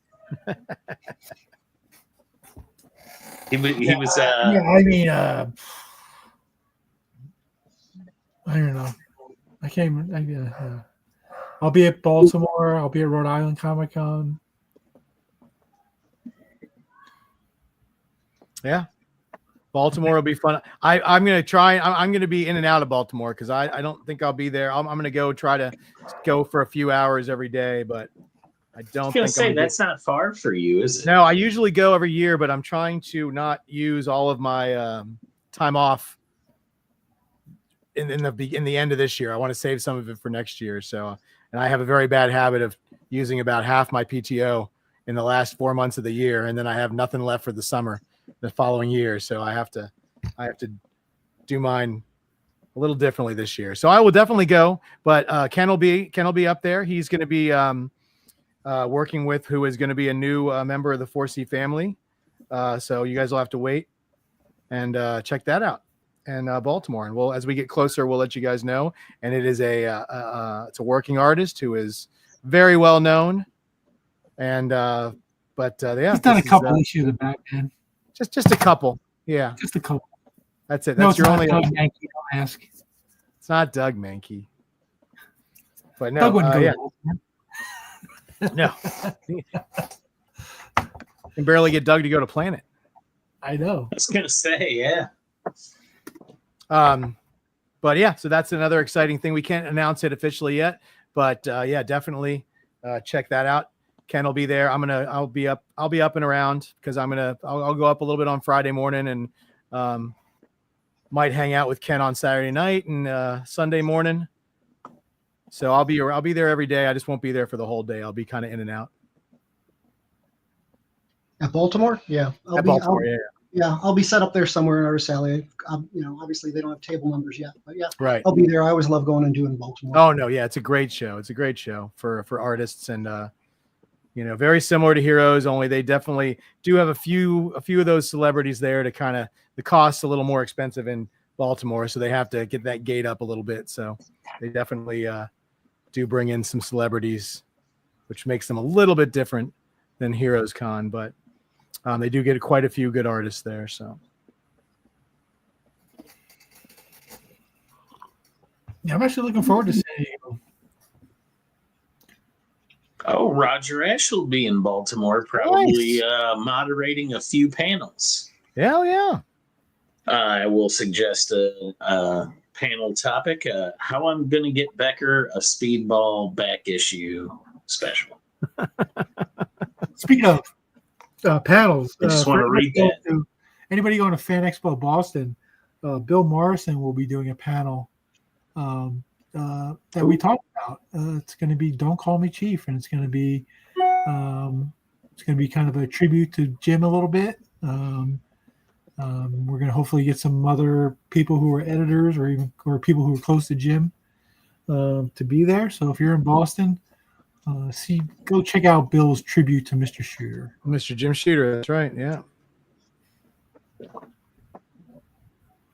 He was. Yeah, I mean, I don't know. I can't even. I'll be at Baltimore. I'll be at Rhode Island Comic Con. Yeah. Baltimore will be fun. I'm going to try. I'm going to be in and out of Baltimore because I don't think I'll be there. I'm going to try to go for a few hours every day, but I don't think that's not far for you, is it? No, I usually go every year, but I'm trying to not use all of my time off in the end of this year. I want to save some of it for next year. So, and I have a very bad habit of using about half my PTO in the last 4 months of the year, and then I have nothing left for the summer the following year. So I have to do mine a little differently this year. So I will definitely go, but Ken will be up there. He's going to be working with who is going to be a new member of the 4C family. So you guys will have to wait and check that out. And Baltimore, and as we get closer, we'll let you guys know. And it is it's a working artist who is very well known. And yeah, he's done a couple issues of Batman. Just a couple, yeah, just a couple. That's it. That's your only. Doug Mankey, don't ask. It's not Doug Mankey, but no, Doug wouldn't go. Yeah. No, can barely get Doug to go to Planet. I know. I was gonna say, yeah. But yeah, so that's another exciting thing. We can't announce it officially yet, but yeah, definitely check that out. Ken will be there. I'll be up and around because I'll go up a little bit on Friday morning and might hang out with Ken on Saturday night and Sunday morning. So I'll be there every day. I just won't be there for the whole day. I'll be kind of in and out. At Baltimore? Yeah. I'll be set up there somewhere in Artist Alley. Obviously they don't have table numbers yet, but yeah, right. I'll be there. I always love going and doing Baltimore. Oh no, yeah, it's a great show. It's a great show for artists and very similar to Heroes, only they definitely do have a few of those celebrities there to kind of the cost's a little more expensive in Baltimore, so they have to get that gate up a little bit. So they definitely do bring in some celebrities, which makes them a little bit different than Heroes Con, but they do get quite a few good artists there. So yeah, I'm actually looking forward to seeing you. Oh, Roger Ash will be in Baltimore, probably moderating a few panels. Hell yeah. I will suggest a panel topic, how I'm going to get Becker a Speedball back issue special. Speaking of panels, I just want to read that. Anybody going to Fan Expo Boston, Bill Morrison will be doing a panel that we talked about. It's going to be "Don't Call Me Chief," and it's going to be kind of a tribute to Jim a little bit. We're going to hopefully get some other people who are editors or people who are close to Jim to be there. So if you're in Boston, go check out Bill's tribute to Mr. Shooter. Mr. Jim Shooter, that's right. Yeah.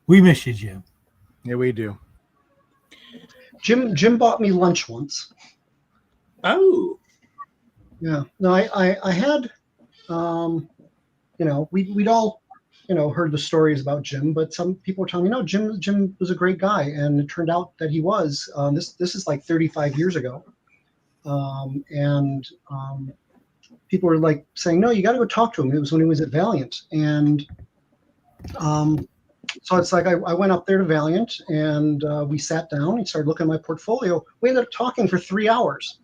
We miss you, Jim. Yeah, we do. Jim bought me lunch once. Oh. Yeah. No, I had we'd all heard the stories about Jim, but some people were telling me, no, Jim was a great guy, and it turned out that he was. This is like 35 years ago. People were like saying, no, you got to go talk to him. It was when he was at Valiant. And so it's like I went up there to Valiant and we sat down. He started looking at my portfolio. We ended up talking for 3 hours.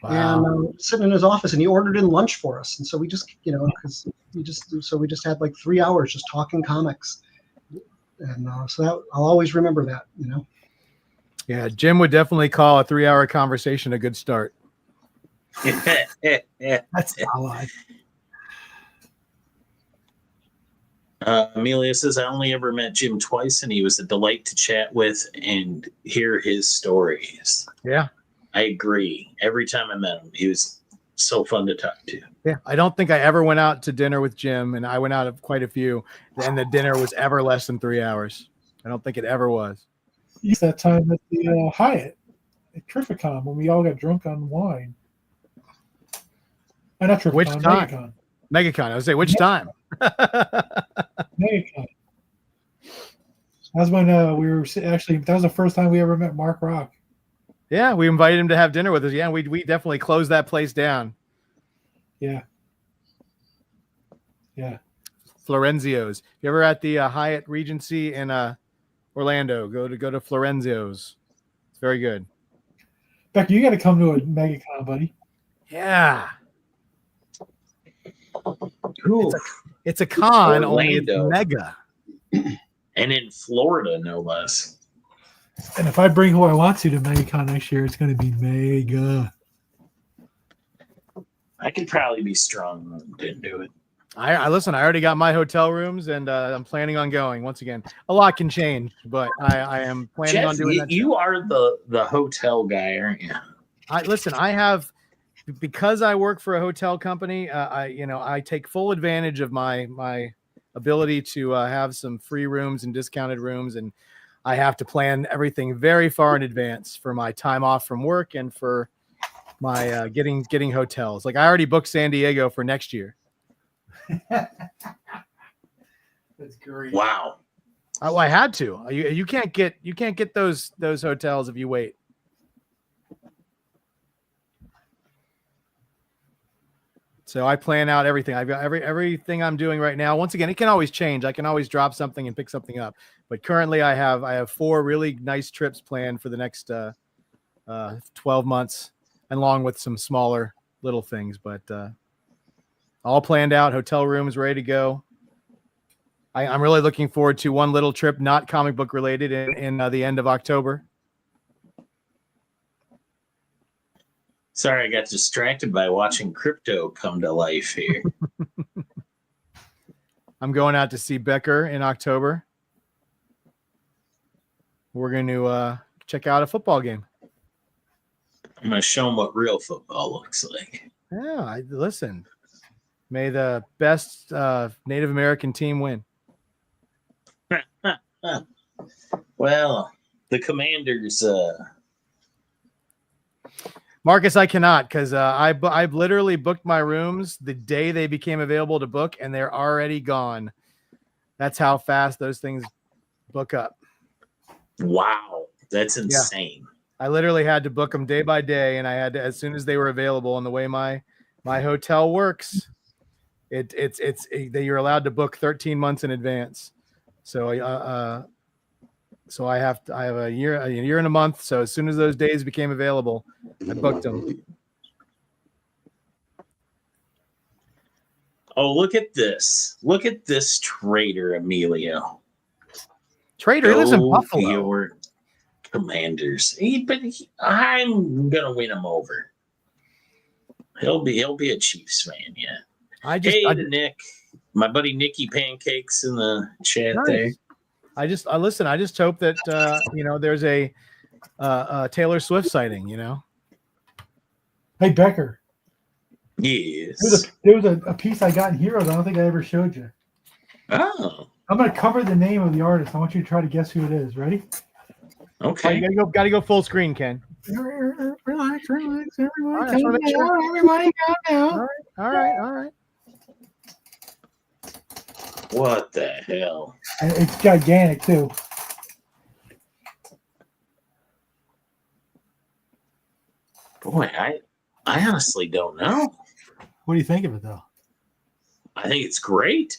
Wow. And sitting in his office, and he ordered in lunch for us. And so we just, we just had like 3 hours just talking comics. And so that I'll always remember that, Yeah, Jim would definitely call a 3-hour conversation a good start. That's a lie. Amelia says, I only ever met Jim twice, and he was a delight to chat with and hear his stories. Yeah. I agree. Every time I met him, he was so fun to talk to. Yeah, I don't think I ever went out to dinner with Jim, and I went out of quite a few, and the dinner was ever less than 3 hours. I don't think it ever was. Used that time at the Hyatt at Trificon when we all got drunk on wine. Not Trificon, Which time? MegaCon. MegaCon. I would say, which time? MegaCon. That's when we were actually. That was the first time we ever met Mark Rock. Yeah, we invited him to have dinner with us. Yeah, we definitely closed that place down. Yeah. Yeah. Florenzio's. If you're ever at the Hyatt Regency in Orlando, go to Florenzio's. It's very good. Becky, you got to come to a MegaCon, buddy. Yeah. It's a con, only it's mega. And in Florida, no less. And if I bring who I want to MegaCon next year, it's going to be mega. I could probably be strong. Didn't do it. I listen. I already got my hotel rooms, and I'm planning on going. Once again, a lot can change, but I am planning Jeff, on doing that. You are the hotel guy, aren't you? I have, because I work for a hotel company. I take full advantage of my ability to have some free rooms and discounted rooms, and I have to plan everything very far in advance for my time off from work and for my getting hotels. Like I already booked San Diego for next year. That's great. Wow. Oh, I had to. You can't get those hotels if you wait. So I plan out everything. I've got everything I'm doing right now. Once again, it can always change. I can always drop something and pick something up. But currently, I have 4 really nice trips planned for the next 12 months, along with some smaller little things. But all planned out. Hotel rooms ready to go. I'm really looking forward to one little trip, not comic book related, in the end of October. Sorry, I got distracted by watching crypto come to life here. I'm going out to see Becker in October. We're going to check out a football game. I'm going to show them what real football looks like. Yeah, listen. May the best Native American team win. Well, the Commanders. Marcus, I cannot, because I've literally booked my rooms the day they became available to book, and they're already gone. That's how fast those things book up. Wow, that's insane. Yeah. I literally had to book them day by day, and I had to, as soon as they were available. And the way my hotel works, you're allowed to book 13 months in advance. So so I have a year and a month. So as soon as those days became available, I booked them. Oh, look at this! Look at this traitor, Emilio. Traitor, he lives in Buffalo. Your Commanders, I'm gonna win him over. He'll be a Chiefs fan, yeah. Nick, my buddy Nicky Pancakes in the chat there. I just hope that there's a Taylor Swift sighting. Hey Becker. Yes. There was a piece I got in Heroes. I don't think I ever showed you. Oh. I'm gonna cover the name of the artist. I want you to try to guess who it is. Ready? Okay. You gotta go full screen, Ken. Relax, everyone. Right, Everybody calm down. All right. What the hell? And it's gigantic too. Boy, I honestly don't know. What do you think of it though? I think it's great.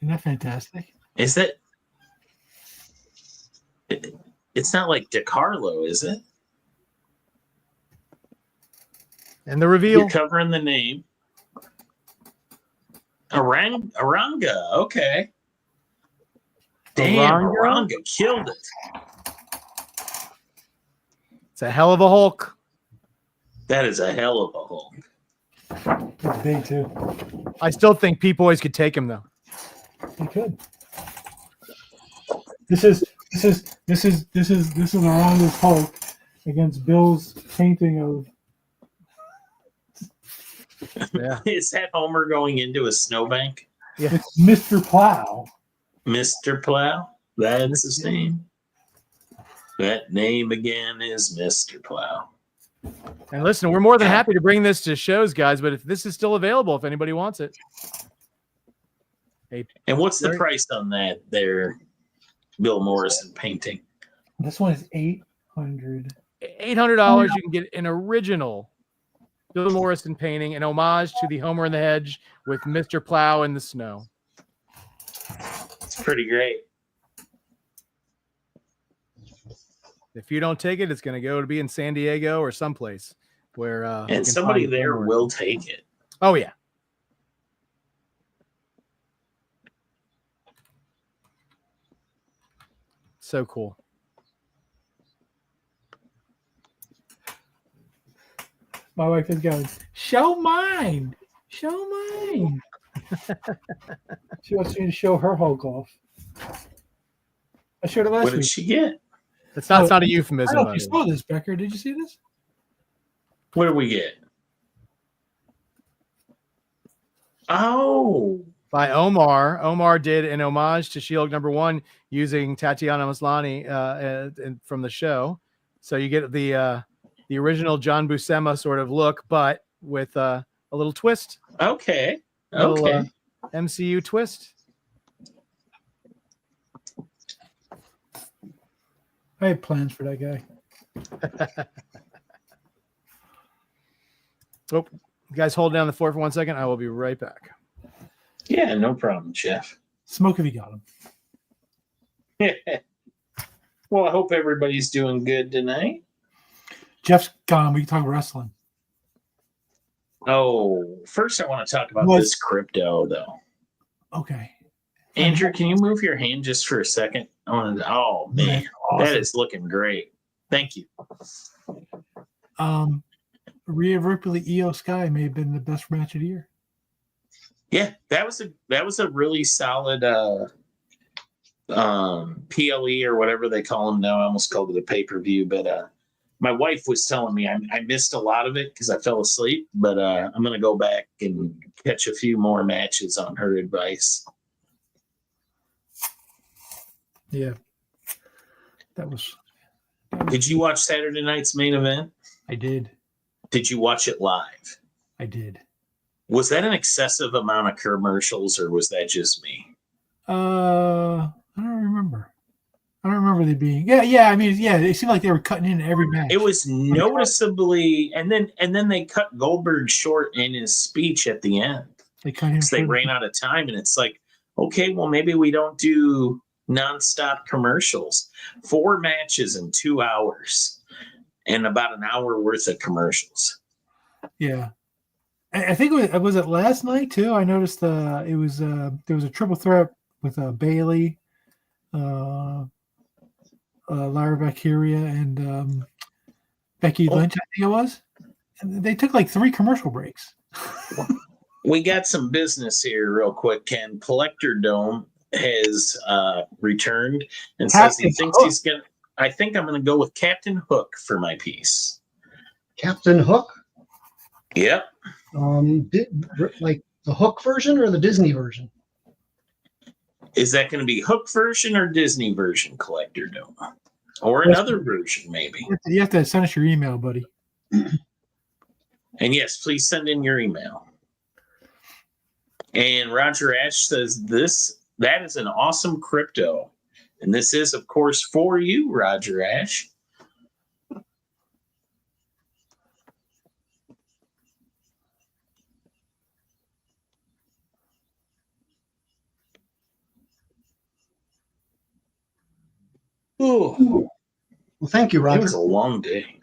Isn't that fantastic? Is that? It's not like DeCarlo, is it? And the reveal. You're covering the name. Aranga. Okay. Damn, Aranga killed it. It's a hell of a Hulk. That is a hell of a Hulk. It's big too. I still think Pepoys could take him though. He could. This is Aranga's Hulk. against Bill's painting of. Yeah. Is that Homer going into a snowbank? Yeah. It's Mr. Plow. Mr. Plow? That's his name. That name again is Mr. Plow. And listen, we're more than happy to bring this to shows, guys, but if this is still available, if anybody wants it. And what's the price on that there, Bill Morrison painting? This one is $800. $800, you can get an original Bill Morrison painting, an homage to the Homer in the Hedge with Mr. Plow in the snow. It's pretty great. If you don't take it, it's going to go to be in San Diego or someplace where and somebody there will take it. Oh yeah. So cool. My wife is going, show mine. Show mine. She wants me to show her Hulk off. I showed it last What week. did she get? It's not a euphemism. I don't know if you saw this, Becker. Did you see this? What did we get? Oh. By Omar. Omar did an homage to She-Hulk #1 using Tatiana Maslany from the show. So you get the original John Buscema sort of look, but with a little twist. Okay. Little, MCU twist. I had plans for that guy. Oh, you guys hold down the fort for 1 second. I will be right back. Yeah, no problem, Jeff. Smoke if you got him. Well, I hope everybody's doing good tonight. Jeff's gone. We can talk wrestling. Oh, first I want to talk about this crypto, though. Okay. Andrew, can you move your hand just for a second? Oh, man. Awesome. That is looking great. Thank you. Rhea Ripley, Io Sky may have been the best match of the year. Yeah, that was a really solid PLE or whatever they call them now. I almost called it a pay-per-view, but my wife was telling me I missed a lot of it because I fell asleep, but I'm going to go back and catch a few more matches on her advice. Yeah. That was Did you watch Saturday night's main event? I did. Did you watch it live? I did. Was that an excessive amount of commercials or was that just me? I don't remember. I don't remember they being. Yeah. I mean, yeah. It seemed like they were cutting in every match. It was noticeably, and then they cut Goldberg short in his speech at the end. They cut him. They ran out of time, and it's like, okay, well maybe we don't do nonstop commercials. 4 matches in 2 hours, and about an hour worth of commercials. Yeah. I think it was it last night too. I noticed it was there was a triple threat with Bailey, Lara Valkyria, and Becky Lynch. I think it was. And they took like 3 commercial breaks. We got some business here, real quick. Ken Collector Dome has returned and says he thinks he's gonna. I think I'm gonna go with Captain Hook for my piece. Captain Hook. Yep. Like the Hook version or the Disney version? Is that going to be Hook version or Disney version, Collector Dome? Or another version, maybe? You have to send us your email, buddy. And yes, please send in your email. And Roger Ash says that is an awesome crypto. And this is, of course, for you, Roger Ash. Ooh. Well, thank you, Roger. It was a long day.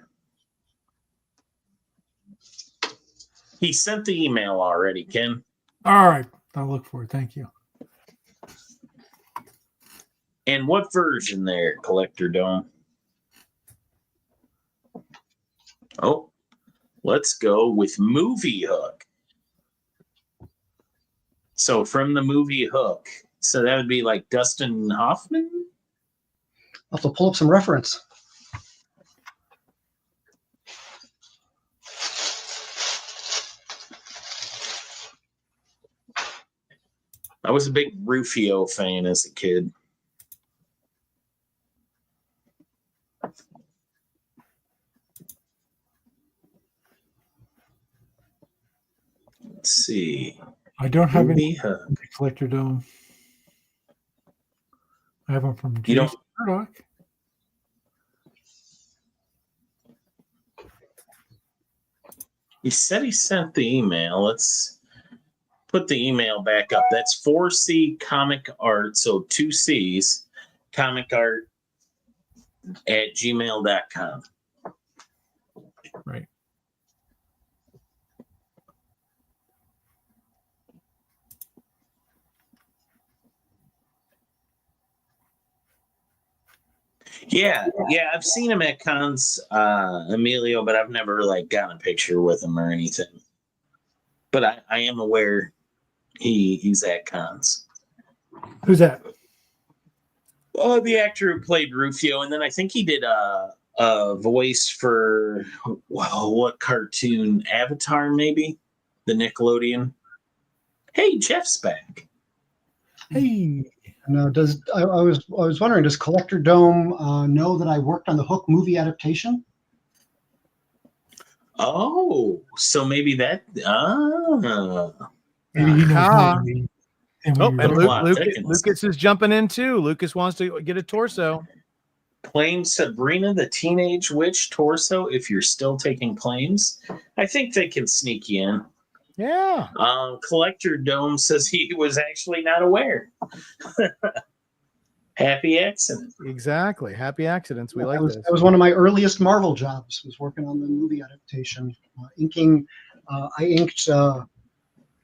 He sent the email already, Ken. All right. I'll look for it. Thank you. And what version there, Collector Dome? Oh, let's go with Movie Hook. So from the movie Hook, so that would be like Dustin Hoffman? I'll have to pull up some reference. I was a big Rufio fan as a kid. Let's see. I don't have any Movie Hub. Collector Dome. I have one from You don't- Jason Murdoch. He said he sent the email. Let's put the email back up. That's 4C Comic Art, so 2 C's, comic art at gmail.com. Right. Yeah, I've seen him at cons, Emilio, but I've never like gotten a picture with him or anything. But I am aware he's at cons. Who's that? Oh, the actor who played Rufio, and then I think he did a voice for what cartoon? Avatar, maybe the Nickelodeon. Hey, Jeff's back. Hey. Now, I was wondering, does Collector Dome know that I worked on the Hook movie adaptation? Oh, so maybe that. Maybe he knows Ah. more than me. Oh, and Wow, Lucas is jumping in too. Lucas wants to get a torso. Claim Sabrina the Teenage Witch torso if you're still taking claims. I think they can sneak you in. Yeah. Collector Dome says he was actually not aware. Happy accident. Exactly. Happy accidents. We like this. That was one of my earliest Marvel jobs, was working on the movie adaptation. I inked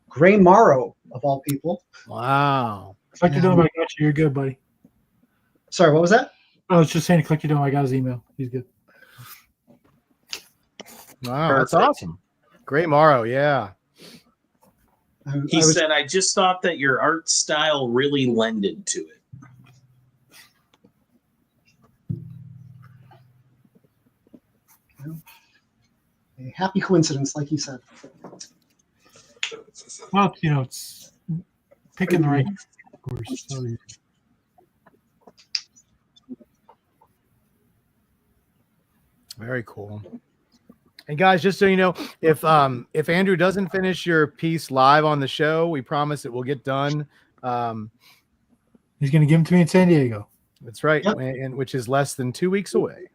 Gray Morrow, of all people. Wow. Collector Dome, I got you. You're good, buddy. Sorry, what was that? I was just saying, Collector Dome, I got his email. He's good. Wow, that's Perfect. awesome. Great Morrow, yeah. He said, I just thought that your art style really lended to it. A happy coincidence, like you said. Well, it's picking the right course. So, Very cool. And guys, just so you know, if Andrew doesn't finish your piece live on the show, we promise it will get done. he's going to give them to me in San Diego. That's right, Yep. and which is less than 2 weeks away.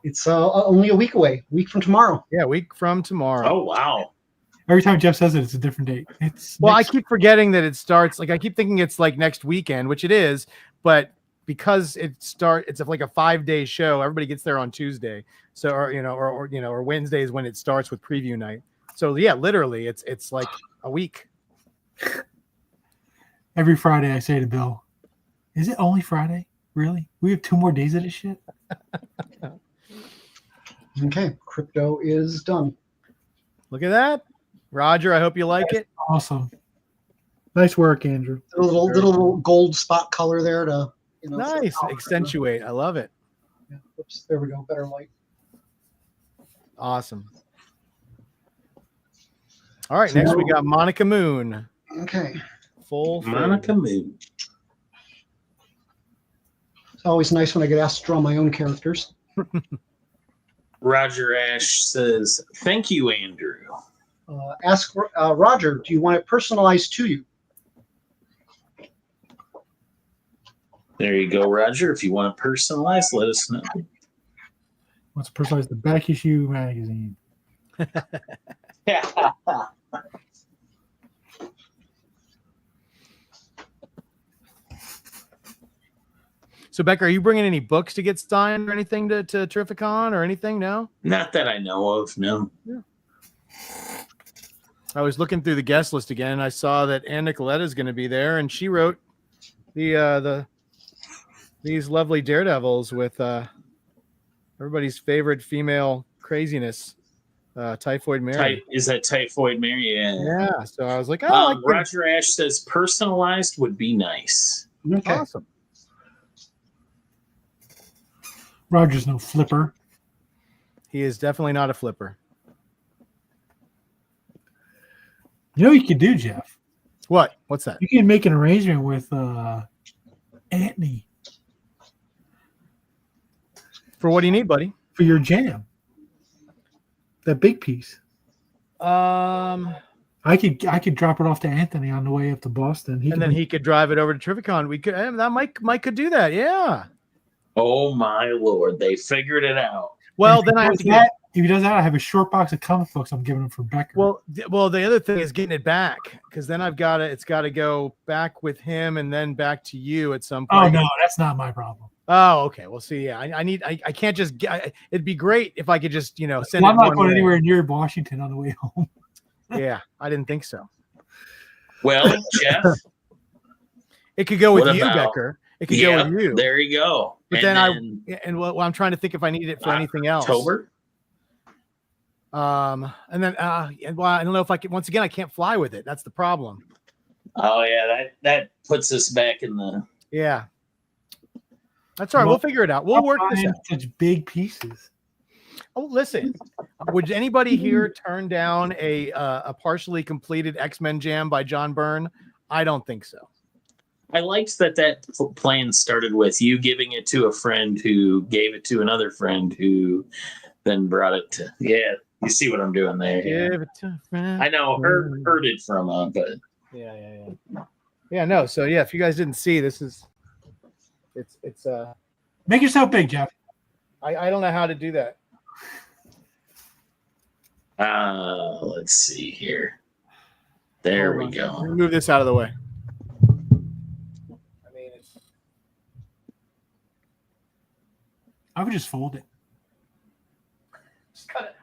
It's only a week away, week from tomorrow. Yeah, a week from tomorrow. Oh, wow. Every time Jeff says it, it's a different date. It's Well, next- I keep forgetting that it starts. Like I keep thinking it's like next weekend, which it is, but because it's like a 5-day show, everybody gets there on Tuesday. So, or Wednesday is when it starts with preview night. So yeah, literally, it's like a week. every Friday I say to Bill, "Is it only Friday? Really? We have 2 more days of this shit." Okay, crypto is done. Look at that, Roger. I hope you like it. Awesome. Nice work, Andrew. A little gold spot color there to Nice, accentuate. I love it. Yeah, oops, there we go. Better light. Awesome. All right, next we got Monica Moon. Okay. Full Monica Moon. It's always nice when I get asked to draw my own characters. Roger Ash says, thank you, Andrew. Ask Roger, do you want it personalized to you? There you go, Roger. If you want it personalized, let us know. Let's personalize the back issue magazine. So, Becca, are you bringing any books to get signed or anything to Terrificon or anything? No? Not that I know of, no. Yeah. I was looking through the guest list again, and I saw that Ann Nicoletta is going to be there, and she wrote these lovely daredevils with everybody's favorite female craziness, Typhoid Mary. Is that Typhoid Mary? Yeah. Yeah. So I was like, oh, Roger Ash says personalized would be nice. Okay. awesome. Roger's no flipper. He is definitely not a flipper. You know what you could do, Jeff? What? What's that? You can make an arrangement with Anthony For what do you need, buddy? for your jam. That big piece. I could drop it off to Anthony on the way up to Boston. He could drive it over to Terrificon. We could that Mike could do that. Yeah. Oh my Lord, they figured it out. Well, then I have to get. If he does that, I have a short box of comic books I'm giving him for Becker. Well, the other thing is getting it back, because then it's got to go back with him and then back to you at some point. Oh no, that's not my problem. Oh, okay. Well, see, yeah, I can't just. It'd be great if I could just send. Well, I'm not going anywhere near Washington on the way home. Yeah, I didn't think so. Well, Jeff, it could go with you, Becker. It could go with you. There you go. But I'm trying to think if I need it for anything else. October. And then I don't know if I can. Once again, I can't fly with it. That's the problem. Oh yeah, that puts us back in the. Yeah. That's all right. We'll figure it out. We'll work this out. Such big pieces. Oh, listen. Would anybody here turn down a partially completed X-Men jam by John Byrne? I don't think so. I liked that plan started with you giving it to a friend who gave it to another friend who then brought it to. Yeah, you see what I'm doing there. Give it to a friend. I know, heard it from but. Yeah. No. So yeah, if you guys didn't see, this is. It's Make yourself big, Jeff. I don't know how to do that. Let's see here. There we go. Move this out of the way. I would just fold it.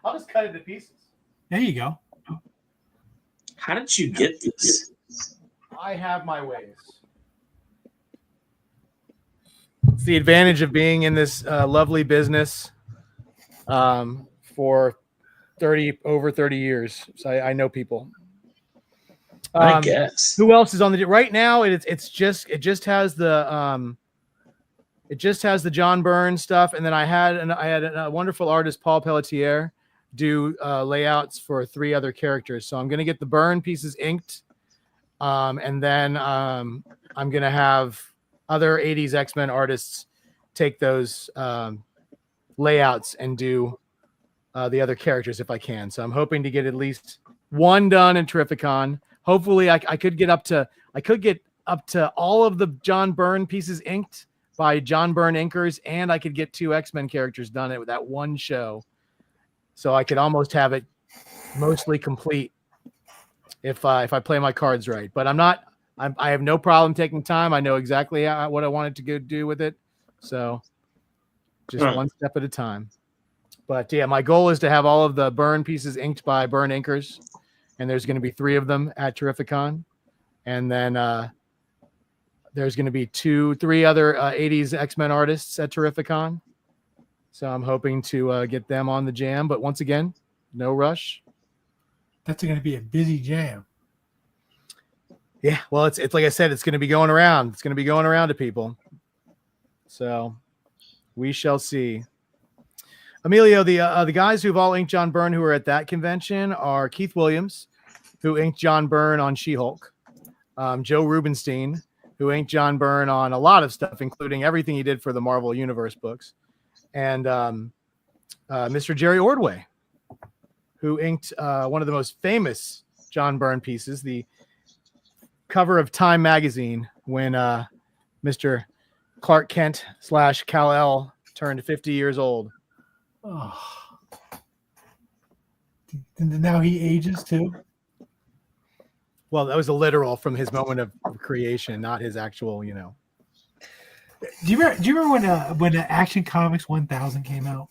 I'll just cut it to pieces. There you go. How did you get this? I have my ways. It's the advantage of being in this lovely business for over 30 years. So I know people. I guess. Who else is on the right now? It just has the John Byrne stuff, and then I had a wonderful artist, Paul Pelletier, do layouts for 3 other characters. So I'm going to get the Byrne pieces inked, and then I'm going to have other 80s X-Men artists take those layouts and do the other characters if I can. So I'm hoping to get at least one done in Terrificon. Hopefully I could get up to all of the John Byrne pieces inked by John Byrne inkers, and I could get 2 X-Men characters done at that one show. So I could almost have it mostly complete if I play my cards right. But I have no problem taking time. I know exactly what I wanted to go do with it. So just one step at a time. But yeah, my goal is to have all of the Byrne pieces inked by Byrne inkers. And there's going to be 3 of them at Terrificon. And then there's going to be 3 other 80s X-Men artists at Terrificon. So I'm hoping to get them on the jam. But once again, no rush. That's going to be a busy jam. Yeah, well, it's like I said, it's going to be going around. It's going to be going around to people. So we shall see. Emilio, the guys who've all inked John Byrne who are at that convention are Keith Williams, who inked John Byrne on She-Hulk, Joe Rubenstein, who inked John Byrne on a lot of stuff, including everything he did for the Marvel Universe books, and Mr. Jerry Ordway, who inked one of the most famous John Byrne pieces, the cover of Time magazine when Mr. Clark Kent / Kal-El turned 50 years old. Oh. And now he ages too. Well, that was a literal from his moment of creation, not his actual, Do you remember when Action Comics 1000 came out?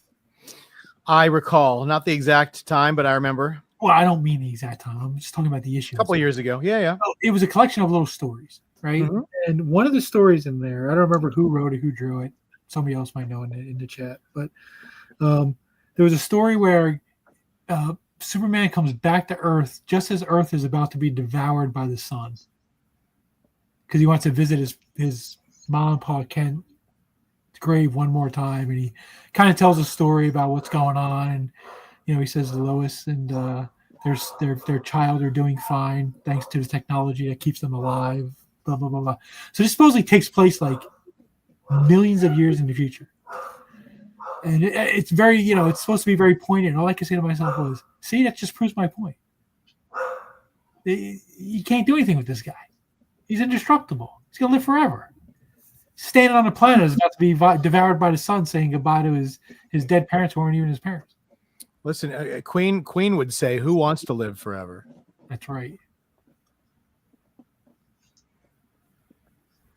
I recall, not the exact time, but I remember. Well, I don't mean the exact time. I'm just talking about the issue. A couple of years ago. Yeah. Oh, it was a collection of little stories, right? Mm-hmm. And one of the stories in there, I don't remember who wrote it, who drew it. Somebody else might know in the chat, but there was a story where Superman comes back to Earth just as Earth is about to be devoured by the sun, because he wants to visit his mom and Pa Kent's grave one more time, and he kind of tells a story about what's going on, and he says Lois and their child are doing fine thanks to the technology that keeps them alive. Blah blah blah blah. So this supposedly takes place like millions of years in the future, and it's very it's supposed to be very poignant. All I could say to myself was, "See, that just proves my point. You can't do anything with this guy. He's indestructible. He's gonna live forever." Standing on the planet is about to be devoured by the sun, saying goodbye to his dead parents who weren't even his parents. Listen, Queen would say, "Who wants to live forever?" That's right.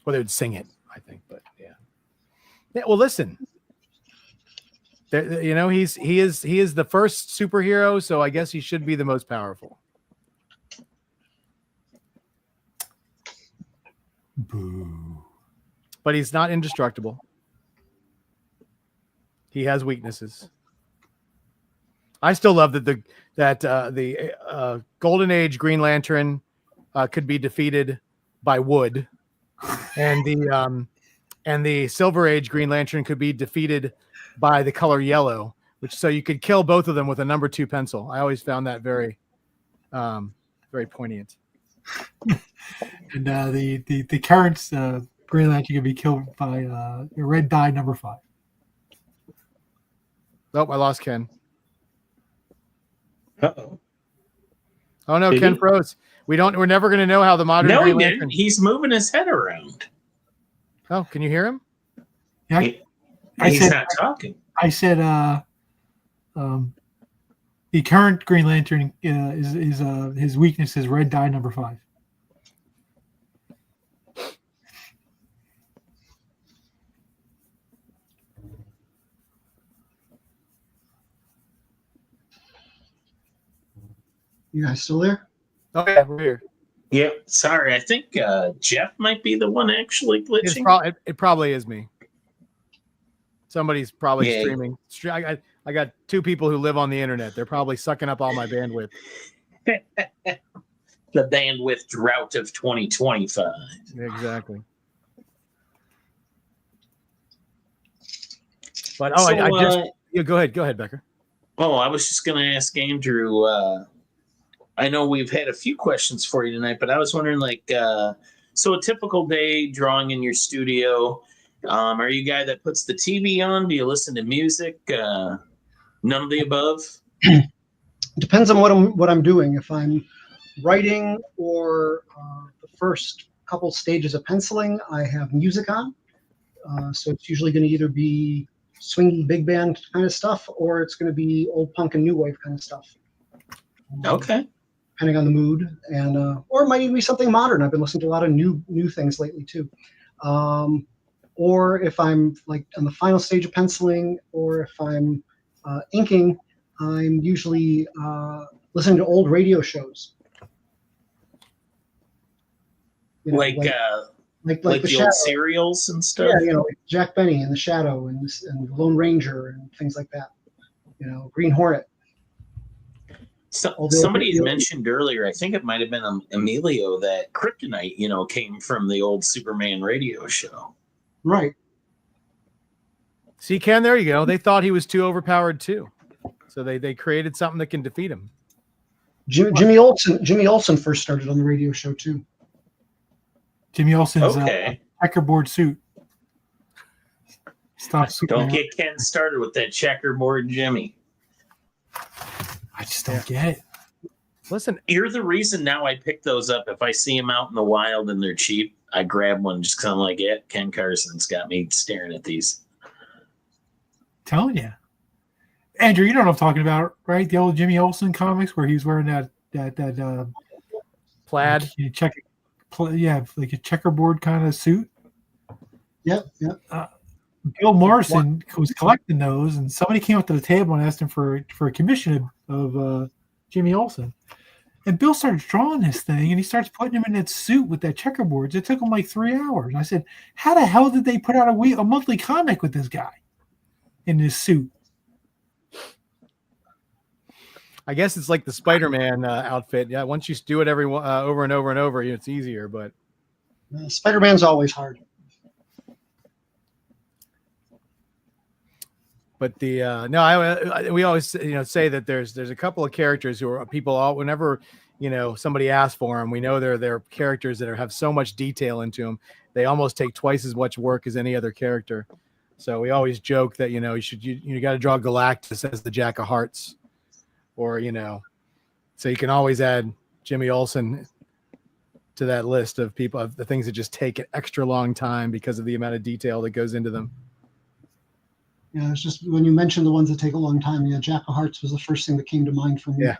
Well, they would sing it, I think, but yeah. Well, listen, he is the first superhero, so I guess he should be the most powerful. Boo. But he's not indestructible. He has weaknesses. I still love that the Golden Age Green Lantern could be defeated by wood, and the Silver Age Green Lantern could be defeated by the color yellow, so you could kill both of them with a number 2 pencil. I always found that very, very poignant. And the current Green Lantern can be killed by a red dye number 5. Oh, I lost Ken. Uh-oh. Oh no, Did Ken he? froze. We're never going to know how the modern No, he Green Lantern. didn't. He's moving his head around. Oh, can you hear him? Yeah, He's not talking. I said the current Green Lantern is his weakness is red dye number 5. You guys still there? Oh yeah, we're here. Yeah, sorry. I think Jeff might be the one actually glitching. It probably is me. Somebody's probably Yeah. streaming. I got 2 people who live on the internet. They're probably sucking up all my bandwidth. The bandwidth drought of 2025. Exactly. But go ahead, Becker. Oh, I was just going to ask Andrew. I know we've had a few questions for you tonight, but I was wondering, so a typical day drawing in your studio. Are you a guy that puts the TV on? Do you listen to music? None of the above. Depends on what I'm doing. If I'm writing or the first couple stages of penciling, I have music on. So it's usually going to either be swingy big band kind of stuff, or it's going to be old punk and new wave kind of stuff. Okay. Depending on the mood, and or it might even be something modern. I've been listening to a lot of new things lately too. Or if I'm like on the final stage of penciling, or if I'm inking, I'm usually listening to old radio shows. Like the the Shadow. old serials and stuff. Yeah, like Jack Benny and the Shadow and Lone Ranger and things like that. Green Hornet. Somebody had mentioned earlier, I think it might have been Emilio, that Kryptonite, came from the old Superman radio show. Right. See, Ken, there you go. They thought he was too overpowered too, so they created something that can defeat him. Jimmy Olsen first started on the radio show too. Jimmy Olsen's checkerboard suit. Don't get Ken started with that checkerboard Jimmy. I just don't get it. Listen, you're the reason now I pick those up. If I see them out in the wild and they're cheap, I grab one just because I'm like, yeah, Ken Carson's got me staring at these. Telling you. Andrew, you know what I'm talking about, right? The old Jimmy Olsen comics where he was wearing that plaid. Like a checkerboard kind of suit. Yep. Bill Morrison was collecting those, and somebody came up to the table and asked him for a commission of Jimmy Olsen. And Bill starts drawing this thing, and he starts putting him in that suit with that checkerboards. It took him like 3 hours. And I said, how the hell did they put out a monthly comic with this guy in this suit? I guess it's like the Spider-Man outfit. Yeah, once you do it over and over and over, it's easier. But Spider-Man's always hard. But the no, we always say that there's a couple of characters who are people all whenever somebody asks for them, we know they're characters that have so much detail into them. They almost take twice as much work as any other character. So we always joke that you got to draw Galactus as the Jack of Hearts, or so you can always add Jimmy Olsen to that list of people of the things that just take an extra long time because of the amount of detail that goes into them. Yeah, it's just when you mentioned the ones that take a long time. Yeah, Jack of Hearts was the first thing that came to mind for me. Yeah.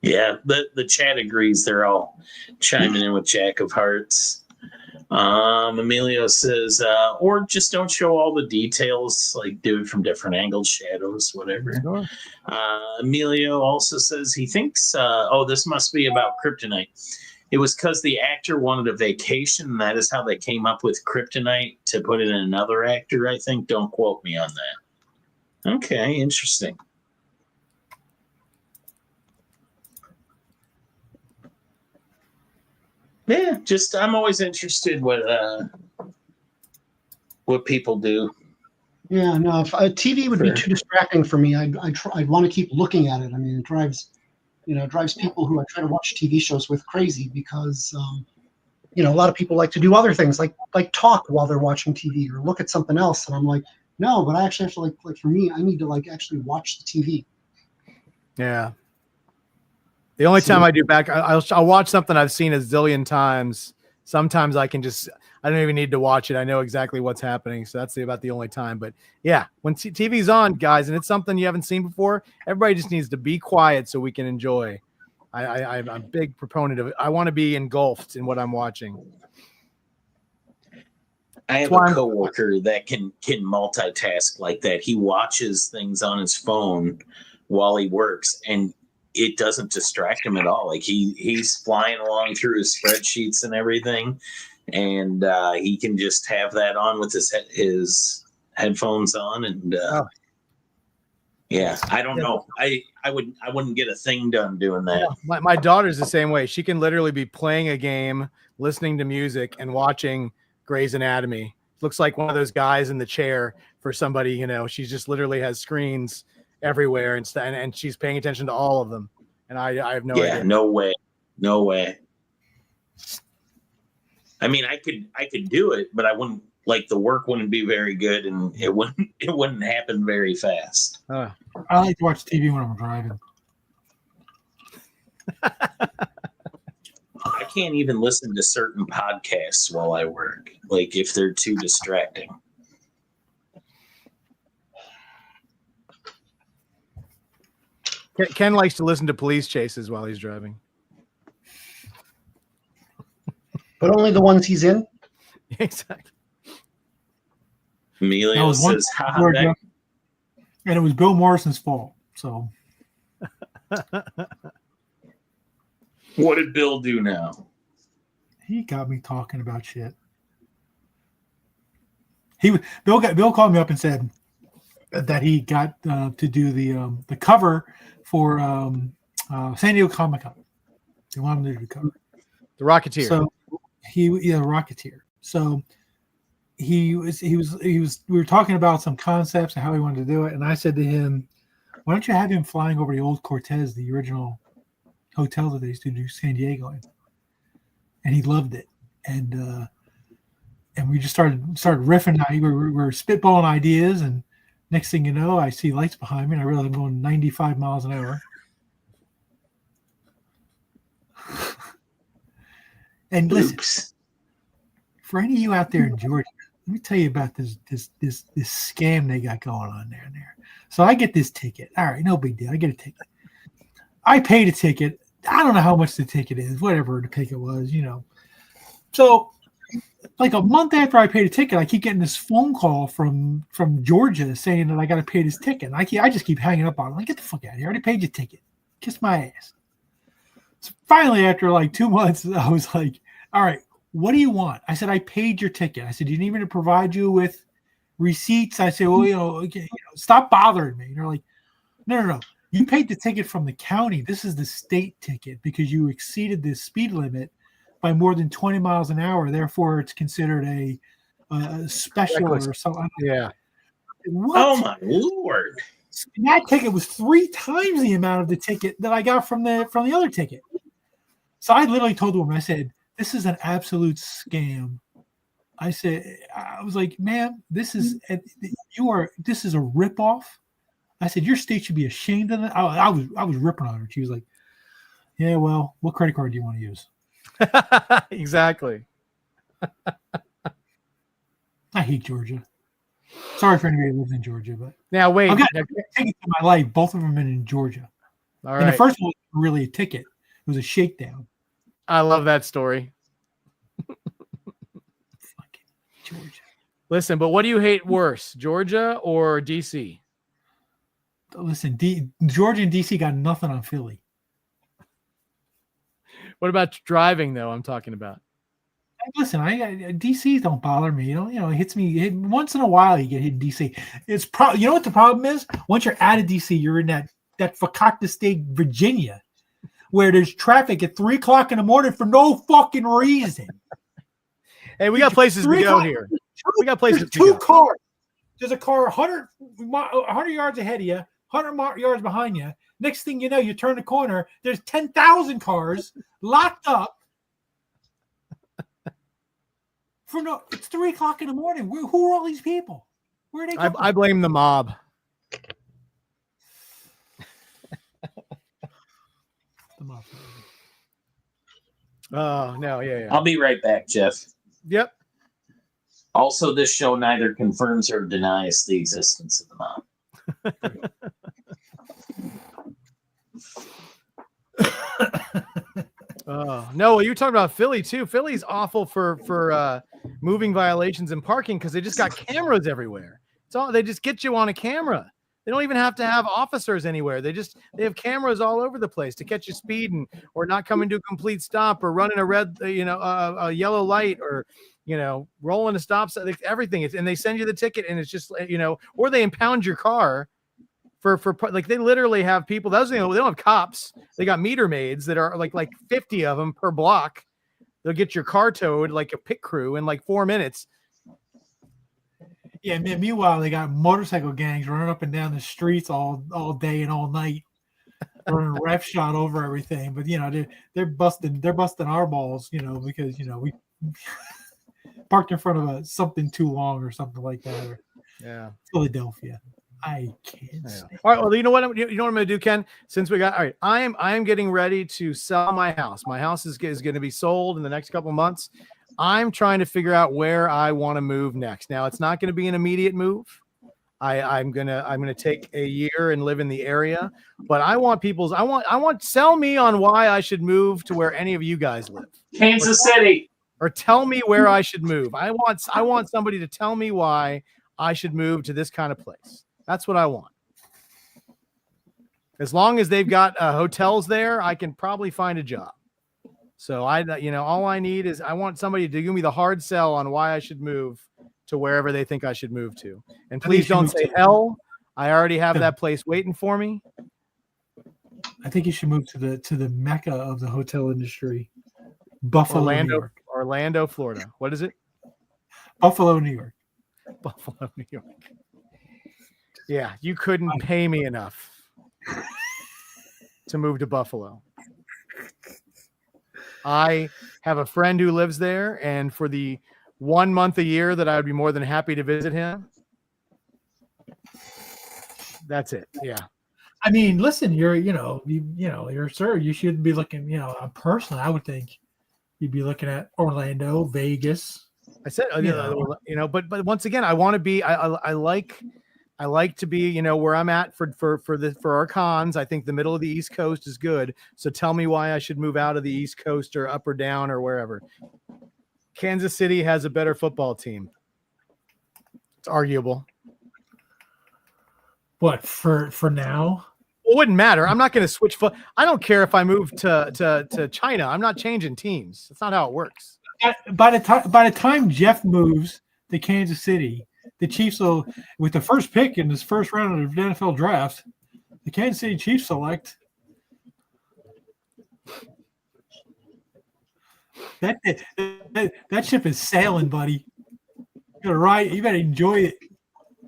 Yeah, the chat agrees. They're all chiming in with Jack of Hearts. Emilio says, or just don't show all the details, like do it from different angles, shadows, whatever. Sure. Emilio also says he thinks, this must be about kryptonite. It was because the actor wanted a vacation, and that is how they came up with kryptonite to put it in another actor, I think. Don't quote me on that. Okay, interesting. Yeah, just I'm always interested what people do. Yeah, no, if TV would be too distracting for me. I'd want to keep looking at it. I mean, it drives people who I try to watch TV shows with crazy because a lot of people like to do other things like talk while they're watching TV or look at something else, and I'm like, no, but I actually have to like for me, I need to actually watch the TV. Yeah. The only time I do back, I'll watch something I've seen a zillion times. Sometimes I don't even need to watch it. I know exactly what's happening. So that's about the only time. But yeah, when TV's on, guys, and it's something you haven't seen before, everybody just needs to be quiet so we can enjoy. I'm a big proponent of it. I want to be engulfed in what I'm watching. I have a coworker that can multitask like that. He watches things on his phone while he works, and it doesn't distract him at all. Like he's flying along through his spreadsheets and everything, and he can just have that on with his headphones on. And yeah, I don't know. I wouldn't get a thing done doing that. My daughter's the same way. She can literally be playing a game, listening to music, and watching Grey's Anatomy. Looks like one of those guys in the chair for somebody. She just literally has screens everywhere and she's paying attention to all of them, and I have no idea. No way. I mean, I could do it, but I wouldn't, the work wouldn't be very good, and it wouldn't happen very fast. I like to watch TV when I'm driving. I can't even listen to certain podcasts while I work, if they're too distracting. Ken likes to listen to police chases while he's driving. But only the ones he's in? Exactly. Emilio says, and it was Bill Morrison's fault. So, what did Bill do now? He got me talking about shit. Bill called me up and said that he got to do the cover for San Diego Comic-Con. They wanted him to do the cover. The Rocketeer. So Rocketeer. So we were talking about some concepts and how he wanted to do it, and I said to him, why don't you have him flying over the old Cortez, the original hotel that they used to do San Diego in? And he loved it. And we just started riffing. We were spitballing ideas, and next thing you know, I see lights behind me, and I realize I'm going 95 miles an hour. And listen, for any of you out there in Georgia, let me tell you about this scam they got going on there. So I get this ticket. All right, no big deal. I get a ticket. I paid a ticket. I don't know how much the ticket is, whatever the ticket was, So a month after I paid a ticket, I keep getting this phone call from Georgia saying that I got to pay this ticket. And I just keep hanging up on it. Like, get the fuck out of here. I already paid your ticket. Kiss my ass. So finally, after 2 months, I was like, all right, what do you want? I said, I paid your ticket. I said, you need me to provide you with receipts? I said, well, stop bothering me. And they're like, no. You paid the ticket from the county. This is the state ticket because you exceeded the speed limit by more than 20 miles an hour. Therefore, it's considered a special or something. Yeah. What? Oh my Lord! And that ticket was 3 times the amount of the ticket that I got from the other ticket. So I literally told the woman, I said, "This is an absolute scam." I was like, "Ma'am, this is a ripoff." I said, "Your state should be ashamed of it." I was ripping on her. She was like, "Yeah, well, what credit card do you want to use?" Exactly. I hate Georgia. Sorry for anybody who lives in Georgia, but Now wait. I've got tickets in my life. Both of them been in Georgia. All And right. the first one wasn't really a ticket; it was a shakedown. I love that story. Fucking Georgia. Listen, but what do you hate worse, Georgia or DC? Listen, Georgia and DC got nothing on Philly. What about driving, though? I'm talking about. Listen, DC don't bother me. It hits me once in a while. You get hit in DC. It's probably, you know what the problem is? Once you're out of DC, you're in that Fakakta State, Virginia, where there's traffic at 3:00 in the morning for no fucking reason. Hey, we got places to go here. We got places to go. 2 cars. There's a car 100 yards ahead of you, 100 yards behind you. Next thing you know, you turn the corner. There's 10,000 cars locked up. It's 3:00 in the morning. Who are all these people? Where are they? I blame the mob. The mob. Oh no, yeah. I'll be right back, Jeff. Yep. Also, this show neither confirms or denies the existence of the mob. No, you're talking about Philly too. Philly's awful for moving violations and parking because they just got cameras everywhere. They just get you on a camera. They don't even have to have officers anywhere. They have cameras all over the place to catch you speeding or not coming to a complete stop or running a red, a yellow light or, rolling a stop sign, everything. And they send you the ticket and it's just, or they impound your car for like they literally have people. They don't have cops. They got meter maids that are like 50 of them per block. They'll get your car towed like a pit crew in like 4 minutes. Yeah, meanwhile, they got motorcycle gangs running up and down the streets all day and all night, running ref shot over everything. But they're busting our balls, because we parked in front of something too long or something like that. Or Philadelphia. I can't. Yeah. All right. Well, you know what I'm going to do, Ken? Since we got all right, I am getting ready to sell my house. My house is going to be sold in the next couple of months. I'm trying to figure out where I want to move next. Now, it's not going to be an immediate move. I'm gonna take a year and live in the area, but I want sell me on why I should move to where any of you guys live. Kansas City. Or tell me where I should move. I want somebody to tell me why I should move to this kind of place. That's what I want. As long as they've got hotels there, I can probably find a job. So all I need is I want somebody to give me the hard sell on why I should move to wherever they think I should move to. And please don't say hell. I already have that place waiting for me. I think you should move to the mecca of the hotel industry, Buffalo, New York. Orlando, Florida. What is it? Buffalo, New York. Buffalo, New York. Yeah, you couldn't pay me enough to move to Buffalo. I have a friend who lives there, and for the 1 month a year that I would be more than happy to visit him, that's it. Yeah. I mean, listen, you're sir, you should be looking, personally, I would think you'd be looking at Orlando, Vegas. I said, but once again, I want to be, I like to be, where I'm at for our cons. I think the middle of the East Coast is good. So tell me why I should move out of the East Coast or up or down or wherever. Kansas City has a better football team. It's arguable. What for now? Well, it wouldn't matter. I'm not going to switch. I don't care if I move to China. I'm not changing teams. That's not how it works. By the time Jeff moves to Kansas City, the Chiefs will, with the first pick in this first round of the NFL draft, the Kansas City Chiefs select. That ship is sailing, buddy. You're right. You better enjoy it.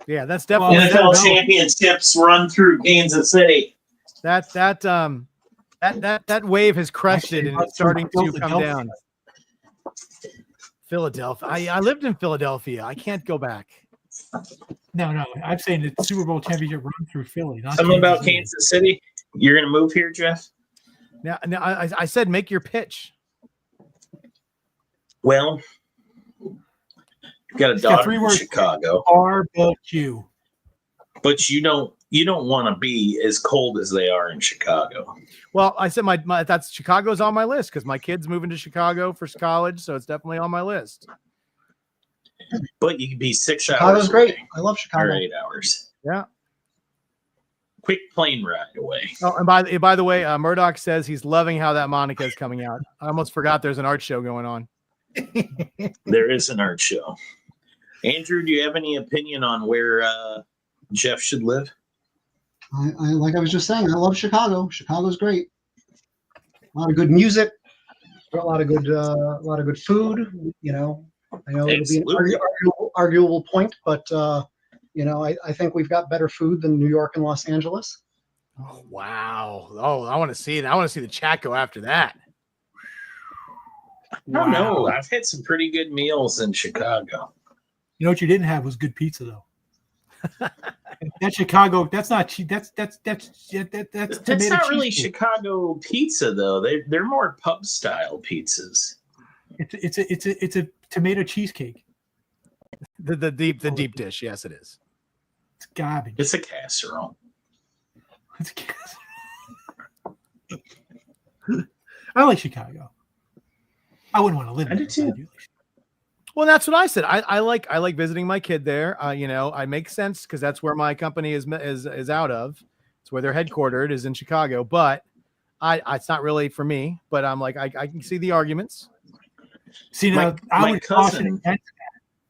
Yeah, that's definitely NFL championships run through Kansas City. that wave has crested and it's starting to come down. Philadelphia. I lived in Philadelphia. I can't go back. No. I'm saying the Super Bowl championship run through Philly. Not Something about Kansas City. You're gonna move here, Jeff? Now I said make your pitch. Well, got a daughter in Chicago. Barbecue. But you don't want to be as cold as they are in Chicago. Well, I said my that's Chicago's on my list because my kid's moving to Chicago for college, so it's definitely on my list. But you can be 6 Chicago's hours. Great. Away, I love Chicago. or 8 hours. Yeah. Quick plane ride away. Oh, and by the way, Murdoch says he's loving how that Monica is coming out. I almost forgot there's an art show going on. There is an art show. Andrew, do you have any opinion on where Jeff should live? I like I was just saying, I love Chicago. Chicago's great. A lot of good music, a lot of good food. You know, I know it'll be an arguable point, but you know, I think we've got better food than New York and Los Angeles. Oh wow! Oh, I want to see it. I want to see the chat go after that. I don't know. I've had some pretty good meals in Chicago. You know what you didn't have was good pizza though. That's Chicago. That's not cheap. That's not really Chicago pizza though. They're more pub style pizzas. It's a tomato cheesecake. The deep dish. Yes, it is. It's garbage. It's a casserole. It's a casserole. I like Chicago. I wouldn't want to live there. I do too. Well, that's what I said. I like visiting my kid there. You know, I make sense because that's where my company is out of. It's where they're headquartered is in Chicago. But it's not really for me. But I'm like I can see the arguments. See now, I would caution cousin. against that.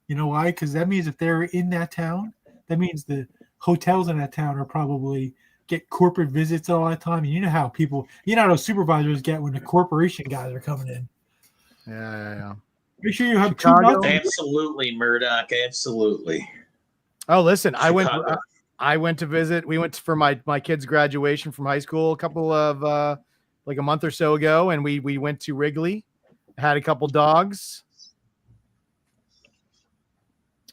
You know why? Because that means if they're in that town, that means the hotels in that town are probably get corporate visits all the time. And you know how those supervisors get when the corporation guys are coming in. Yeah. Make sure you have Chicago. Absolutely, Murdoch. Absolutely. Oh, listen, Chicago. I went to visit. We went for my kid's graduation from high school a couple of like a month or so ago, and we went to Wrigley. Had a couple dogs.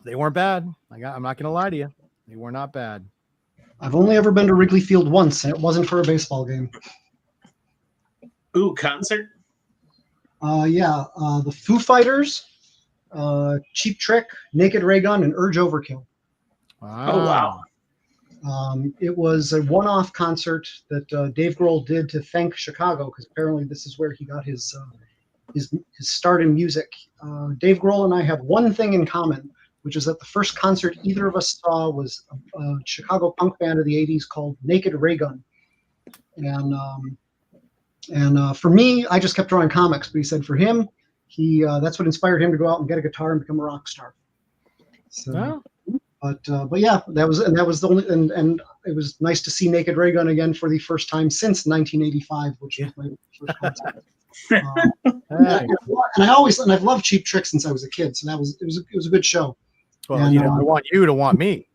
They weren't bad. I'm not going to lie to you. They were not bad. I've only ever been to Wrigley Field once, and it wasn't for a baseball game. Ooh, concert? The Foo Fighters, Cheap Trick, Naked Ray Gun, and Urge Overkill. Wow. Oh, wow. It was a one-off concert that Dave Grohl did to thank Chicago, because apparently this is where he got his start in music. Dave Grohl and I have one thing in common, which is that the first concert either of us saw was a Chicago punk band of the 80s called Naked Ray Gun. And for me, I just kept drawing comics, but he said for him, that's what inspired him to go out and get a guitar and become a rock star. So, but yeah, that was the only, and it was nice to see Naked Ray Gun again for the first time since 1985, which was my first concert. And I've loved Cheap Trick since I was a kid, so it was a good show. Well, and, I want you to want me.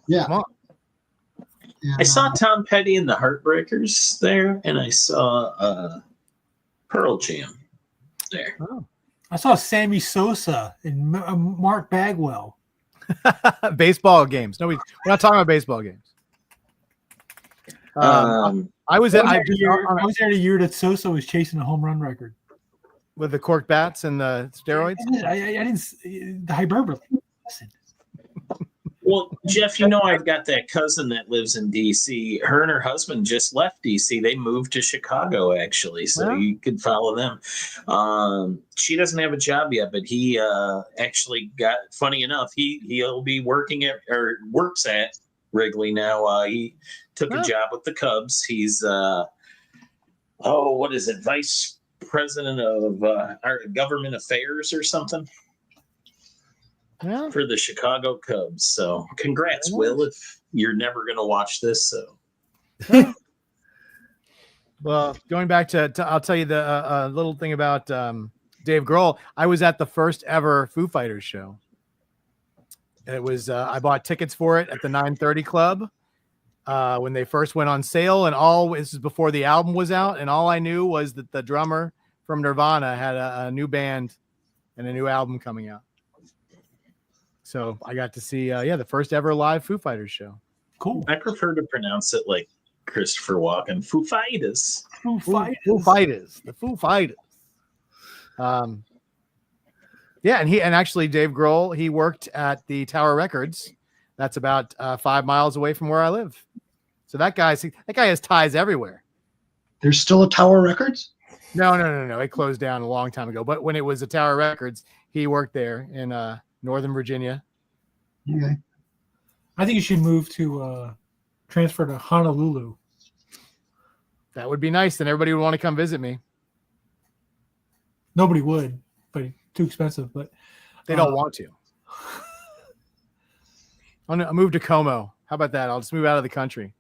Yeah. Come on. And, I saw Tom Petty and the Heartbreakers there, and I saw Pearl Jam there. Oh. I saw Sammy Sosa and Mark Bagwell. Baseball games. No, we're not talking about baseball games. I was there the year that Sosa was chasing a home run record with the cork bats and the steroids. I didn't the hyperbole. Listen. Well, Jeff, I've got that cousin that lives in D.C. Her and her husband just left D.C. They moved to Chicago, actually, so you could follow them. She doesn't have a job yet, but he actually got, funny enough, he'll be working at, or works at Wrigley now. He took a job with the Cubs. He's, what is it, vice president of government affairs or something? Yeah. For the Chicago Cubs. So congrats, Will, if you're never going to watch this. So, well, going back to I'll tell you the little thing about Dave Grohl. I was at the first ever Foo Fighters show. It was I bought tickets for it at the 930 Club when they first went on sale, and this is before the album was out, and all I knew was that the drummer from Nirvana had a new band and a new album coming out. So I got to see the first ever live Foo Fighters show. Cool. I prefer to pronounce it like Christopher Walken. Foo Fighters. Foo Fighters. Foo Fighters. The Foo Fighters. Yeah, and actually Dave Grohl, he worked at the Tower Records. That's about 5 miles away from where I live. So that guy has ties everywhere. There's still a Tower Records? No. It closed down a long time ago. But when it was a Tower Records, he worked there in Northern Virginia. Okay. I think you should move to transfer to Honolulu. That would be nice. Then everybody would want to come visit me. Nobody would, but too expensive. But they don't want to. I'll move to Como. How about that? I'll just move out of the country.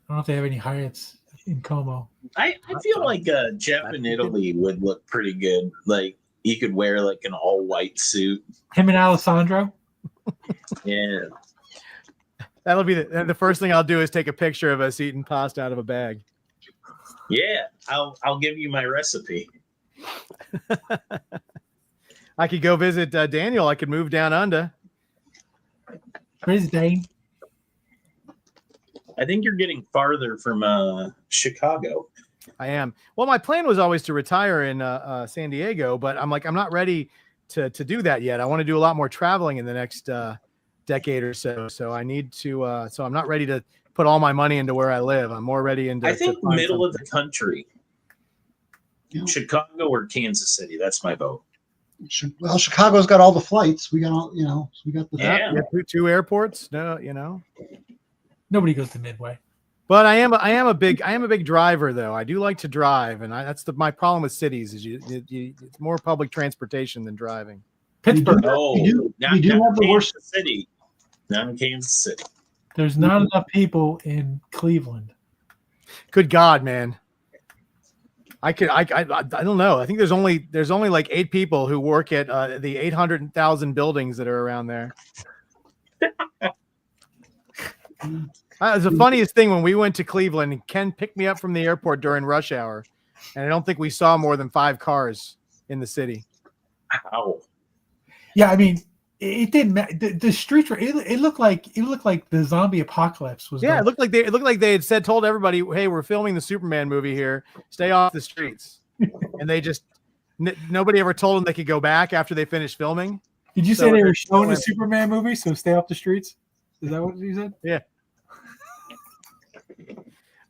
I don't know if they have any Hyatts in Como. I feel like Jeff in Italy would look pretty good. Like he could wear like an all white suit. Him and Alessandro. Yeah. That'll be the first thing I'll do is take a picture of us eating pasta out of a bag. Yeah, I'll give you my recipe. I could go visit Daniel. I could move down under. Where's Dane? I think you're getting farther from Chicago. I am. Well, my plan was always to retire in San Diego, but I'm not ready to do that yet. I want to do a lot more traveling in the next decade or so. So I need to. So I'm not ready to put all my money into where I live. I'm more ready into. I think middle of the country. Chicago or Kansas City. That's my vote. Well, Chicago's got all the flights. We got all, we got the two airports. No, Nobody goes to Midway. But I am a big driver though. I do like to drive, and that's my problem with cities is it's more public transportation than driving. Pittsburgh. You do have the worst city. Not in Kansas City. There's not enough people in Cleveland. Good God, man. I don't know. I think there's only like 8 people who work at the 800,000 buildings that are around there. It's the funniest thing when we went to Cleveland and Ken picked me up from the airport during rush hour, and I don't think we saw more than 5 cars in the city. Wow. Yeah, I mean, it didn't matter. The streets were. It looked like the zombie apocalypse was. Yeah, it looked like they had told everybody, "Hey, we're filming the Superman movie here. Stay off the streets." And they just nobody ever told them they could go back after they finished filming. Did you say they were showing the Superman movie? So stay off the streets. Is that what you said? Yeah.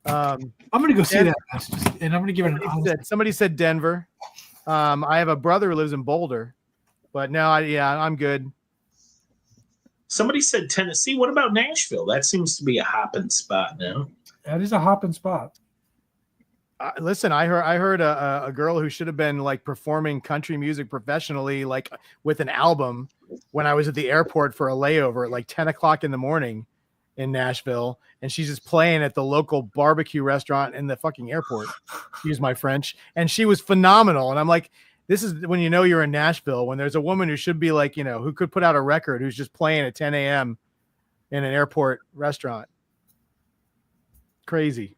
I'm gonna go see that, and I'm gonna give it an honest. Somebody said Denver. I have a brother who lives in Boulder, but no, I'm good. Somebody said Tennessee. What about Nashville? That seems to be a hopping spot now. That is a hopping spot. Listen, I heard a girl who should have been like performing country music professionally, like with an album, when I was at the airport for a layover at like 10 o'clock in the morning in Nashville, and she's just playing at the local barbecue restaurant in the fucking airport. Excuse my French. And she was phenomenal. And I'm like, this is when you know you're in Nashville, when there's a woman who should be like, who could put out a record, who's just playing at 10 a.m. in an airport restaurant. Crazy.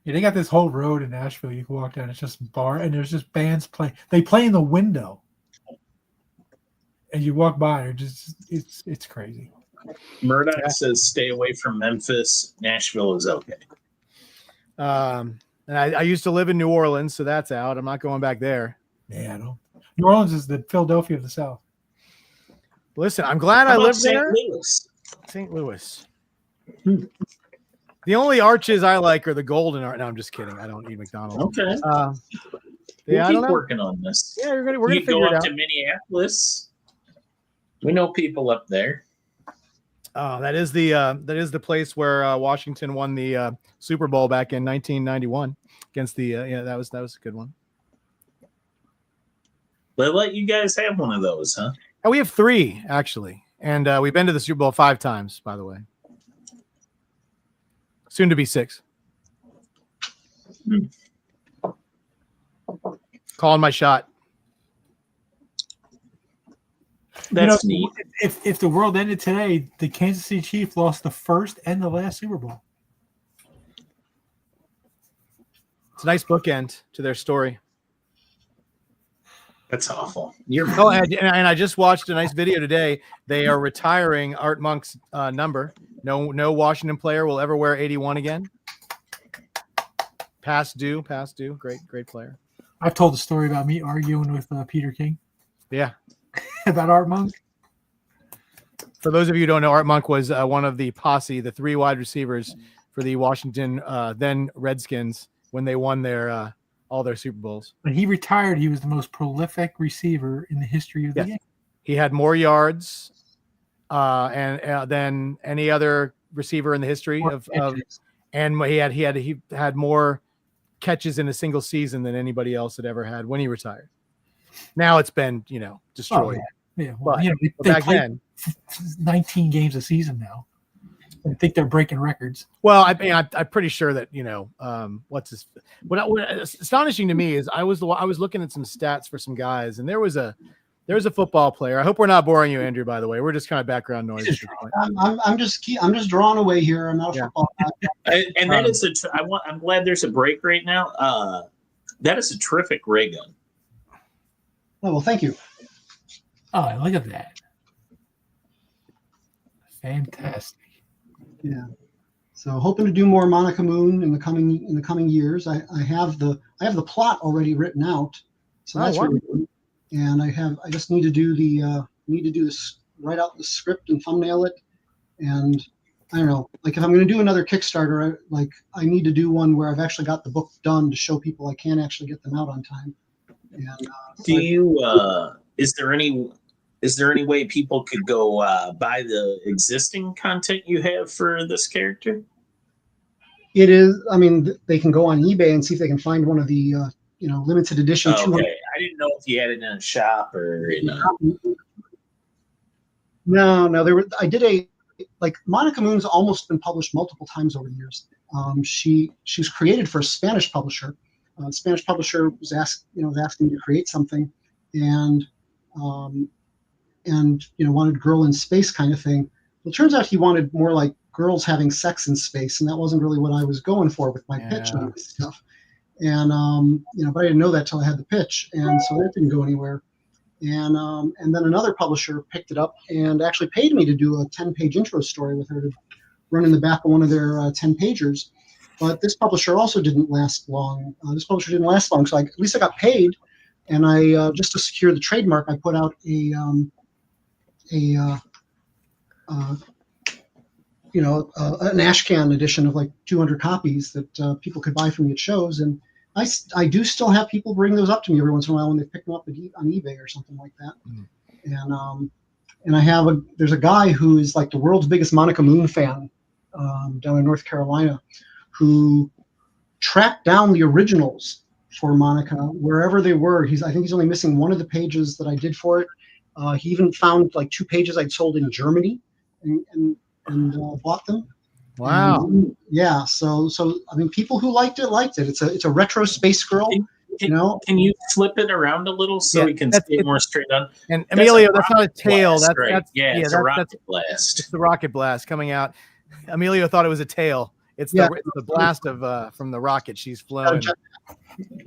Yeah, they got this whole road in Nashville. You can walk down, it's just bar, and there's just bands playing. They play in the window, and you walk by. It's crazy. Murdoch says stay away from Memphis. Nashville is okay. And I used to live in New Orleans, so that's out. I'm not going back there. Yeah, I don't. New Orleans is the Philadelphia of the South. Listen, I'm glad I lived there. St. Louis. The only arches I like are the golden arch. No, I'm just kidding. I don't eat McDonald's. Okay. Yeah, we'll keep working on this. Yeah, we're gonna figure go it up out. to Minneapolis. We know people up there. That is the place where Washington won the Super Bowl back in 1991 against the that was a good one. They let you guys have one of those, huh? We have 3 actually, and we've been to the Super Bowl 5 times, by the way. Soon to be 6. Hmm. Calling my shot. That's neat. If the world ended today, the Kansas City Chiefs lost the first and the last Super Bowl. It's a nice bookend to their story. That's awful. And I just watched a nice video today. They are retiring Art Monk's number. No Washington player will ever wear 81 again. Past due. Great player. I've told the story about me arguing with Peter King. Yeah. About Art Monk. For those of you who don't know, Art Monk was one of the posse, the 3 wide receivers for the Washington then Redskins when they won their all their Super Bowls. When he retired, he was the most prolific receiver in the history of the game. He had more yards than any other receiver in the history and he had more catches in a single season than anybody else had ever had when he retired. Now it's been, destroyed. Oh, yeah. Well, but they back then, 19 games a season now. I think they're breaking records. Well, I'm pretty sure that what astonishing to me is I was looking at some stats for some guys, and there was a football player. I hope we're not boring you, Andrew. By the way, we're just kind of background noise. At this point. I'm just drawn away here. I'm not a football guy. And that is I'm glad there's a break right now. That is a terrific ray gun. Oh well, thank you. Oh, look at that! Fantastic. Yeah. So hoping to do more Monica Moon in the coming years. I have the plot already written out, so that's really good. And I just need to do write out the script and thumbnail it. And I don't know, like if I'm going to do another Kickstarter, I need to do one where I've actually got the book done to show people I can actually get them out on time. And is there any way people could go buy the existing content you have for this character? It is. I mean, they can go on eBay and see if they can find one of the limited edition. Okay, I didn't know if you had it in a shop or in a... No. I did Monica Moon's almost been published multiple times over the years. She was created for a Spanish publisher. Spanish publisher was asking me to create something, and wanted girl in space kind of thing. Well, it turns out he wanted more like girls having sex in space, and that wasn't really what I was going for with my pitch and stuff. And but I didn't know that till I had the pitch, and so that didn't go anywhere. And then another publisher picked it up and actually paid me to do a 10-page intro story with her to run in the back of one of their 10-pagers. But this publisher also didn't last long. So at least I got paid, and I just to secure the trademark, I put out an ashcan edition of like 200 copies that people could buy from me at shows, and I do still have people bring those up to me every once in a while when they pick them up on eBay or something like that. And there's a guy who is like the world's biggest Monica Moon fan down in North Carolina, who tracked down the originals for Monica wherever they were. I think he's only missing one of the pages that I did for it. He even found like 2 pages I'd sold in Germany and bought them. Wow. And, yeah. So I mean, people who liked it. It's a retro space girl. Can you flip it around a little so we can see it more straight on? And Emilio, that's not a tail. Blast, that's right? that's it's a rocket blast. It's the rocket blast coming out. Emilio thought it was a tail. It's the blast of from the rocket she's flown.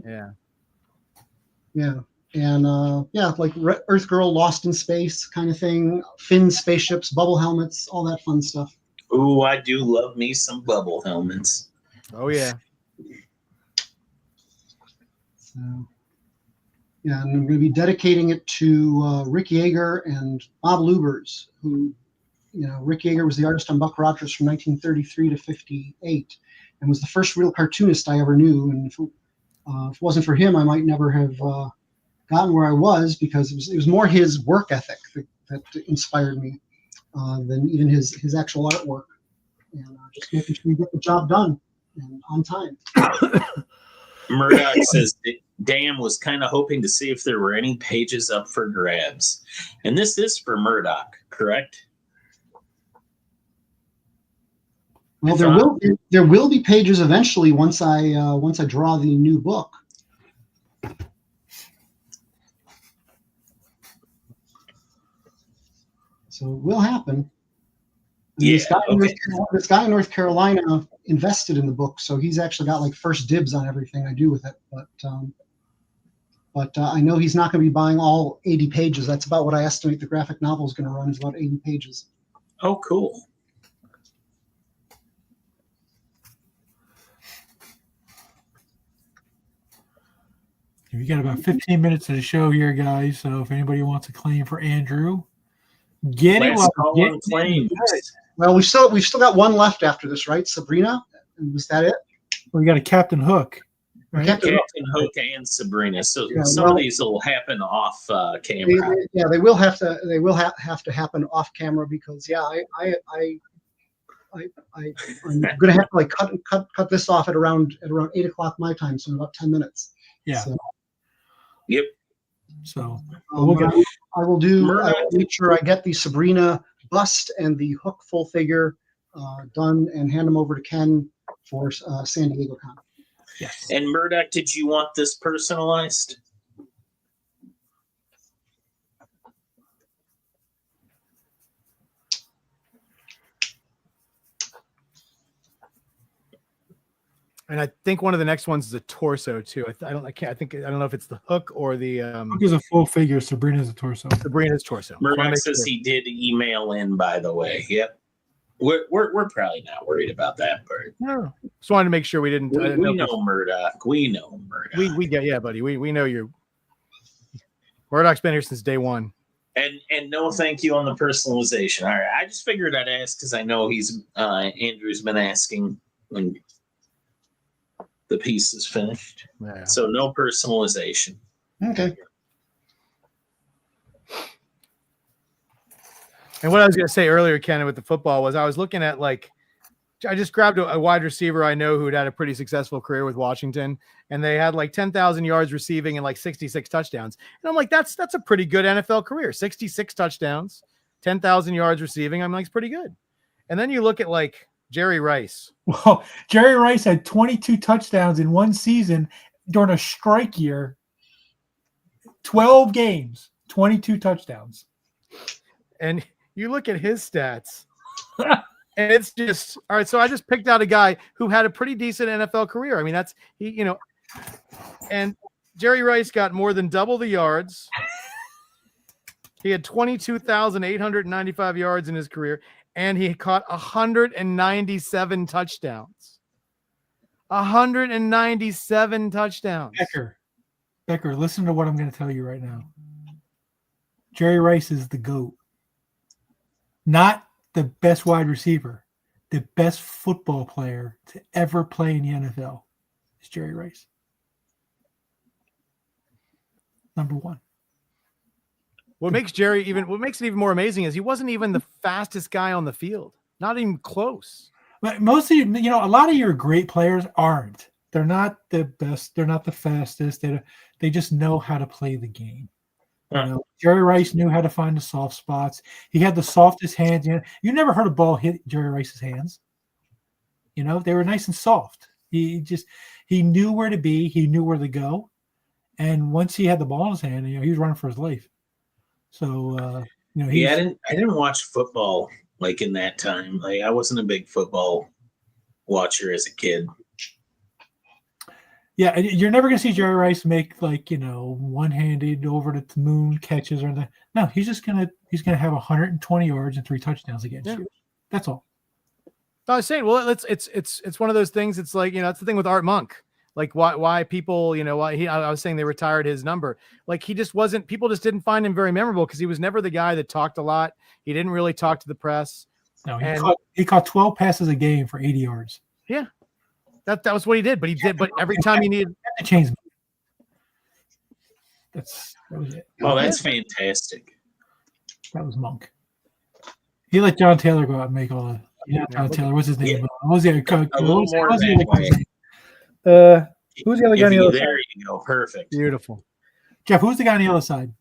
Yeah. Yeah. And like Earth Girl Lost in Space kind of thing, fin spaceships, bubble helmets, all that fun stuff. Ooh, I do love me some bubble helmets. Oh yeah. So yeah, and I'm going to be dedicating it to Rick Yeager and Bob Lubers, who, Rick Yeager was the artist on Buck Rogers from 1933 to 58, and was the first real cartoonist I ever knew. And if it wasn't for him, I might never have gotten where I was, because it was more his work ethic that inspired me than even his actual artwork, and just making sure you get the job done and on time. Murdoch says Dan was kind of hoping to see if there were any pages up for grabs, and this is for Murdoch, correct? Well, there will be pages eventually once I draw the new book. So it will happen. And Yeah, this guy in North Carolina invested in the book, so he's actually got like first dibs on everything I do with it. But I know he's not going to be buying all 80 pages. That's about what I estimate the graphic novel is going to run, is about 80 pages. Oh, cool. We got about 15 minutes of the show here, guys. So if anybody wants a claim for Andrew, get it. Well, we've still got one left after this, right? Sabrina? Was that it? We got a Captain Hook. Right? Captain Hook and Sabrina. So some of these will happen off camera. They will have to. They will have to happen off camera because I'm going to have to like cut this off at around 8 o'clock my time, so in about 10 minutes. Yeah. So, yep. So I will make sure I get the Sabrina bust and the Hook full figure done and hand them over to Ken for San Diego Con. Yes. And Murdoch, did you want this personalized? And I think one of the next ones is a torso too. I don't know if it's the Hook or the Hook is a full figure. Sabrina's a torso. Sabrina's torso. Murdoch says he did email in, by the way. Yep. We're probably not worried about that part. No. Just wanted to make sure we didn't. We know Murdoch. We know Murdoch. We get, yeah, buddy. We know you. Murdoch's been here since day one. And no thank you on the personalization. All right. I just figured I'd ask because I know Andrew's been asking when the piece is finished. Yeah. So no personalization. Okay. And what I was going to say earlier, Ken, with the football was I was looking at I just grabbed a wide receiver I know who'd had a pretty successful career with Washington, and they had like 10,000 yards receiving and like 66 touchdowns. And I'm like, that's a pretty good NFL career. 66 touchdowns, 10,000 yards receiving. I'm like, it's pretty good. And then you look at like Jerry Rice. Well, Jerry Rice had 22 touchdowns in one season during a strike year. 12 games, 22 touchdowns. And you look at his stats, and it's just all right. So I just picked out a guy who had a pretty decent NFL career. I mean, that's and Jerry Rice got more than double the yards. He had 22,895 yards in his career, and he caught 197 touchdowns. 197 touchdowns. Becker, listen to what I'm going to tell you right now. Jerry Rice is the GOAT. Not the best wide receiver, the best football player to ever play in the NFL is Jerry Rice. Number one. What makes it even more amazing is he wasn't even the fastest guy on the field. Not even close. But mostly, a lot of your great players aren't. They're not the best. They're not the fastest. They just know how to play the game. Jerry Rice knew how to find the soft spots. He had the softest hands. You never heard a ball hit Jerry Rice's hands. They were nice and soft. He knew where to be. He knew where to go. And once he had the ball in his hand, he was running for his life. So, I didn't watch football like in that time. Like I wasn't a big football watcher as a kid. Yeah, you're never going to see Jerry Rice make one-handed over the moon catches or that. No, he's gonna have 120 yards and 3 touchdowns against you. That's all. I was saying, well, it's one of those things. It's like that's the thing with Art Monk. Like why people I was saying they retired his number. Like he just wasn't. People just didn't find him very memorable because he was never the guy that talked a lot. He didn't really talk to the press. No, he caught 12 passes a game for 80 yards. Yeah. That was what he did, but every time he needed to change. That was it. Oh, that's fantastic. That was Monk. He let John Taylor go out and make all the. John Taylor. What's his name? Yeah. Who's the other Who's the other guy on the other side? There you go. Perfect. Beautiful. Jeff, who's the guy on the other side?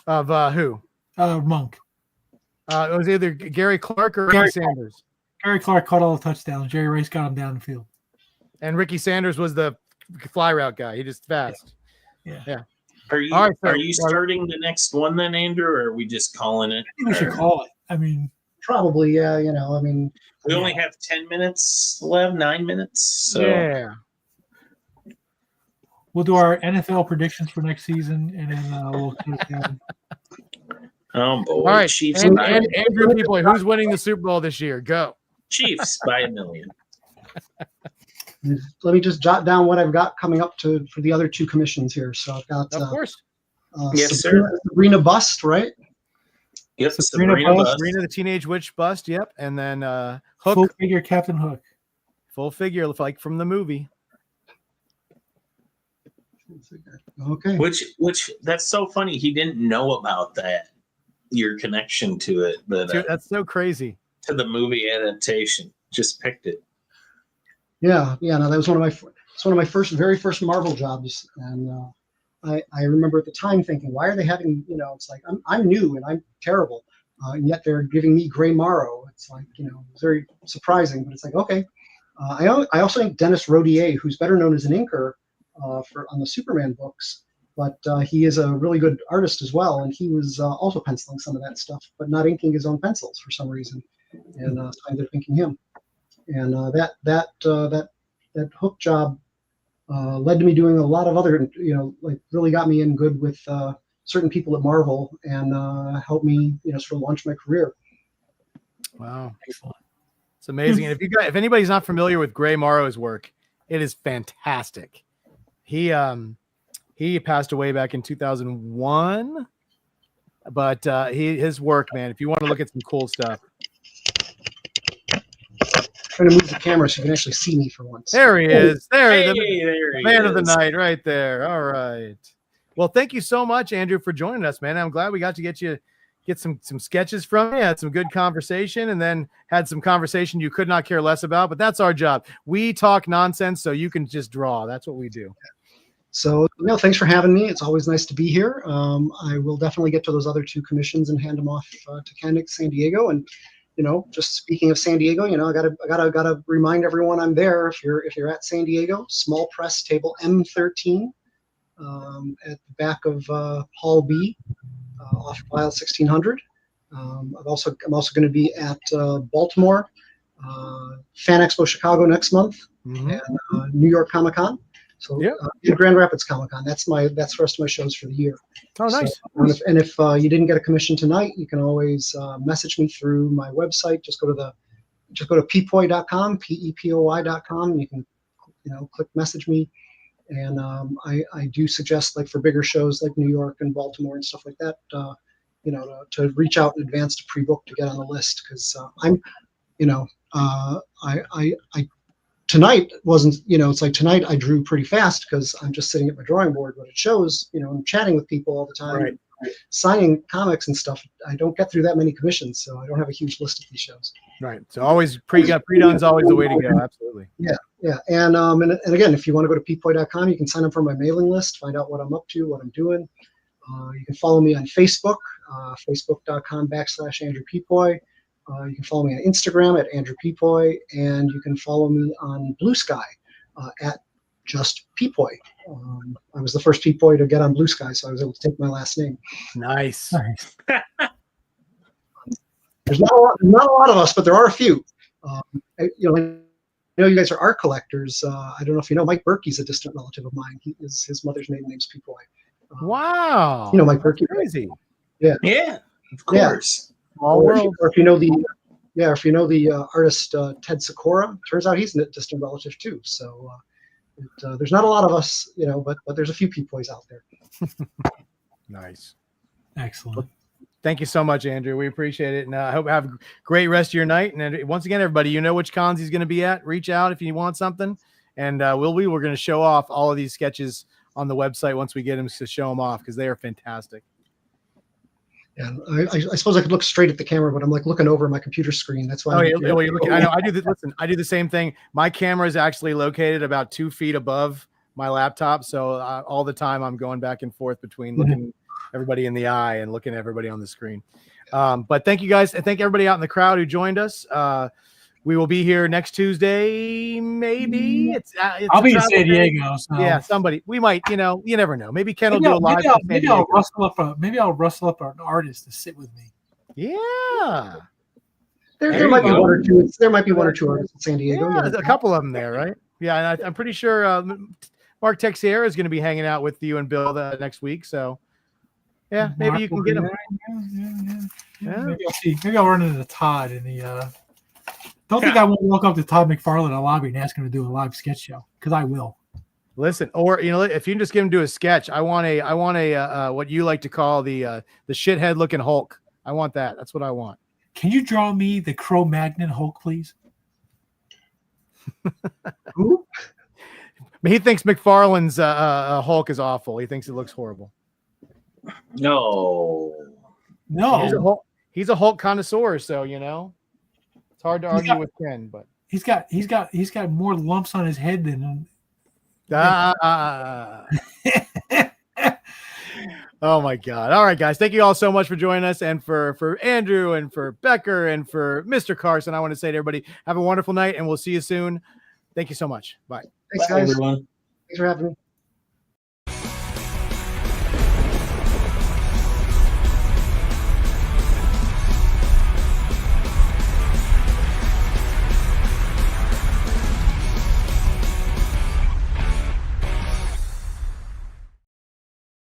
Of who? Monk. It was either Gary Clark or Ricky Sanders. Gary Clark caught all the touchdowns. Jerry Rice got him down the field. And Ricky Sanders was the fly route guy. He just fast. Yeah. Are you All right, so- are you starting the next one then, Andrew, or are we just calling it? I think we should call it. I mean, Probably, yeah. You know, I mean, We only have 10 minutes left, 9 minutes. So Yeah. we'll do our NFL predictions for next season, and then we'll close down. oh boy. All right. Chiefs And by, Andrew Pepoy, who's winning the Super Bowl this year? Go. Chiefs by 1 million. let me just jot down what I've got coming up for the other 2 commissions here. So I've got Of course. Yes, Sabrina Bust, right? Yep, Sabrina Sabrina Bust. Bust. Sabrina the Teenage Witch bust. Yep. And then Hook, Full figure Captain Hook. full figure, like from the movie. Okay. Which that's so funny. He didn't know about that. Your connection to it, but Dude, that's so crazy. to the movie adaptation, just picked it. Yeah. No, that was one of my very first Marvel jobs, and I remember at the time thinking, why are they having, you know, it's like I'm new and I'm terrible, and yet they're giving me Gray Morrow. It's like, you know, it's very surprising, but it's like, okay. I also think Dennis Rodier, who's better known as an inker on the Superman books, but he is a really good artist as well, and he was also penciling some of that stuff, but not inking his own pencils for some reason, and so I ended up inking him, and that Hook job led to me doing a lot of other, you know, like really got me in good with certain people at Marvel, and helped me, you know, sort of launch my career. Wow. Excellent. It's amazing. And if anybody's not familiar with Gray Morrow's work, it is fantastic. He passed away back in 2001, but his work, man, if you want to look at some cool stuff. Trying to move the camera so you can actually see me for once. There he is. There The he man of the is. night right there. All right. Well, thank you so much, Andrew, for joining us, man. I'm glad we got to get some sketches from you, had some good conversation, and then had some conversation you could not care less about, but that's our job. We talk nonsense so you can just draw. That's what we do. So, no, thanks for having me. It's always nice to be here. I will definitely get to those other 2 commissions and hand them off to Ken San Diego. And, you know, just speaking of San Diego, you know, I gotta remind everyone I'm there. If you're at San Diego, small press table M13 at the back of Hall B, off aisle 1600. I'm also going to be at Baltimore Fan Expo Chicago next month, and New York Comic Con. So Grand Rapids Comic Con. That's the rest of my shows for the year. Oh, nice. So, and if you didn't get a commission tonight, you can always message me through my website. Just go to pepoy.com, PEPOY.com, and you can, you know, click message me. And I do suggest, like for bigger shows like New York and Baltimore and stuff like that, you know, to reach out in advance to pre-book to get on the list, because I'm, you know, I tonight wasn't, you know, it's like tonight I drew pretty fast because I'm just sitting at my drawing board, but it shows, you know, I'm chatting with people all the time, right, signing comics and stuff. I don't get through that many commissions, so I don't have a huge list of these shows. Right. So always pre-done is always the way to go. Absolutely. Yeah. And again, if you want to go to pepoy.com, you can sign up for my mailing list, find out what I'm up to, what I'm doing. You can follow me on Facebook, facebook.com/Andrew Pepoy. You can follow me on Instagram at Andrew Pepoy, and you can follow me on Blue Sky at just Pepoy. I was the first Pepoy to get on Blue Sky, so I was able to take my last name. Nice. There's not a lot of us, but there are a few. I know you guys are art collectors. I don't know if you know Mike Berkey's a distant relative of mine. His mother's maiden name's Pepoy. Wow. You know Mike Berkey? Crazy. Yeah, of course. All world. Or if you know the artist Ted Sikora, turns out he's a distant relative too. So there's not a lot of us, you know, but there's a few Pepoys out there. Nice. Excellent. Thank you so much, Andrew. We appreciate it. And I hope you have a great rest of your night. And once again, everybody, you know which cons he's going to be at. Reach out if you want something. And we're going to show off all of these sketches on the website once we get them to show them off, because they are fantastic. Yeah, I suppose I could look straight at the camera, but I'm like looking over my computer screen. That's why. You're looking. I know. I do the same thing. My camera is actually located about 2 feet above my laptop, so all the time I'm going back and forth between looking everybody in the eye and looking at everybody on the screen. But thank you guys, and thank everybody out in the crowd who joined us. We will be here next Tuesday. Maybe it's I'll a be in travel San day. Diego. So Yeah, somebody. We might. You never know. Maybe Ken will maybe do a live. maybe I'll rustle up an artist to sit with me. Yeah. There might be one or two. There might be one or two artists in San Diego. Yeah, there's a couple of them there, right? Yeah, and I'm pretty sure Mark Texiera is going to be hanging out with you and Bill next week. So, yeah, maybe you can get him. Yeah. Maybe I'll see. Maybe I'll run into Todd in the. Don't think I won't walk up to Todd McFarlane in the lobby and ask him to do a live sketch show, because I will. Listen, or if you can just get him to do a sketch, I want a what you like to call the shithead looking Hulk. I want that. That's what I want. Can you draw me the Cro-Magnon Hulk, please? Who? He thinks McFarlane's Hulk is awful. He thinks it looks horrible. No. He's a Hulk connoisseur, so it's hard to argue with Ken. But he's got more lumps on his head than. Oh my God. All right, guys. Thank you all so much for joining us, and for Andrew and for Becker and for Mr. Carson. I want to say to everybody, have a wonderful night, and we'll see you soon. Thank you so much. Bye. Thanks, guys. Everyone. Thanks for having me.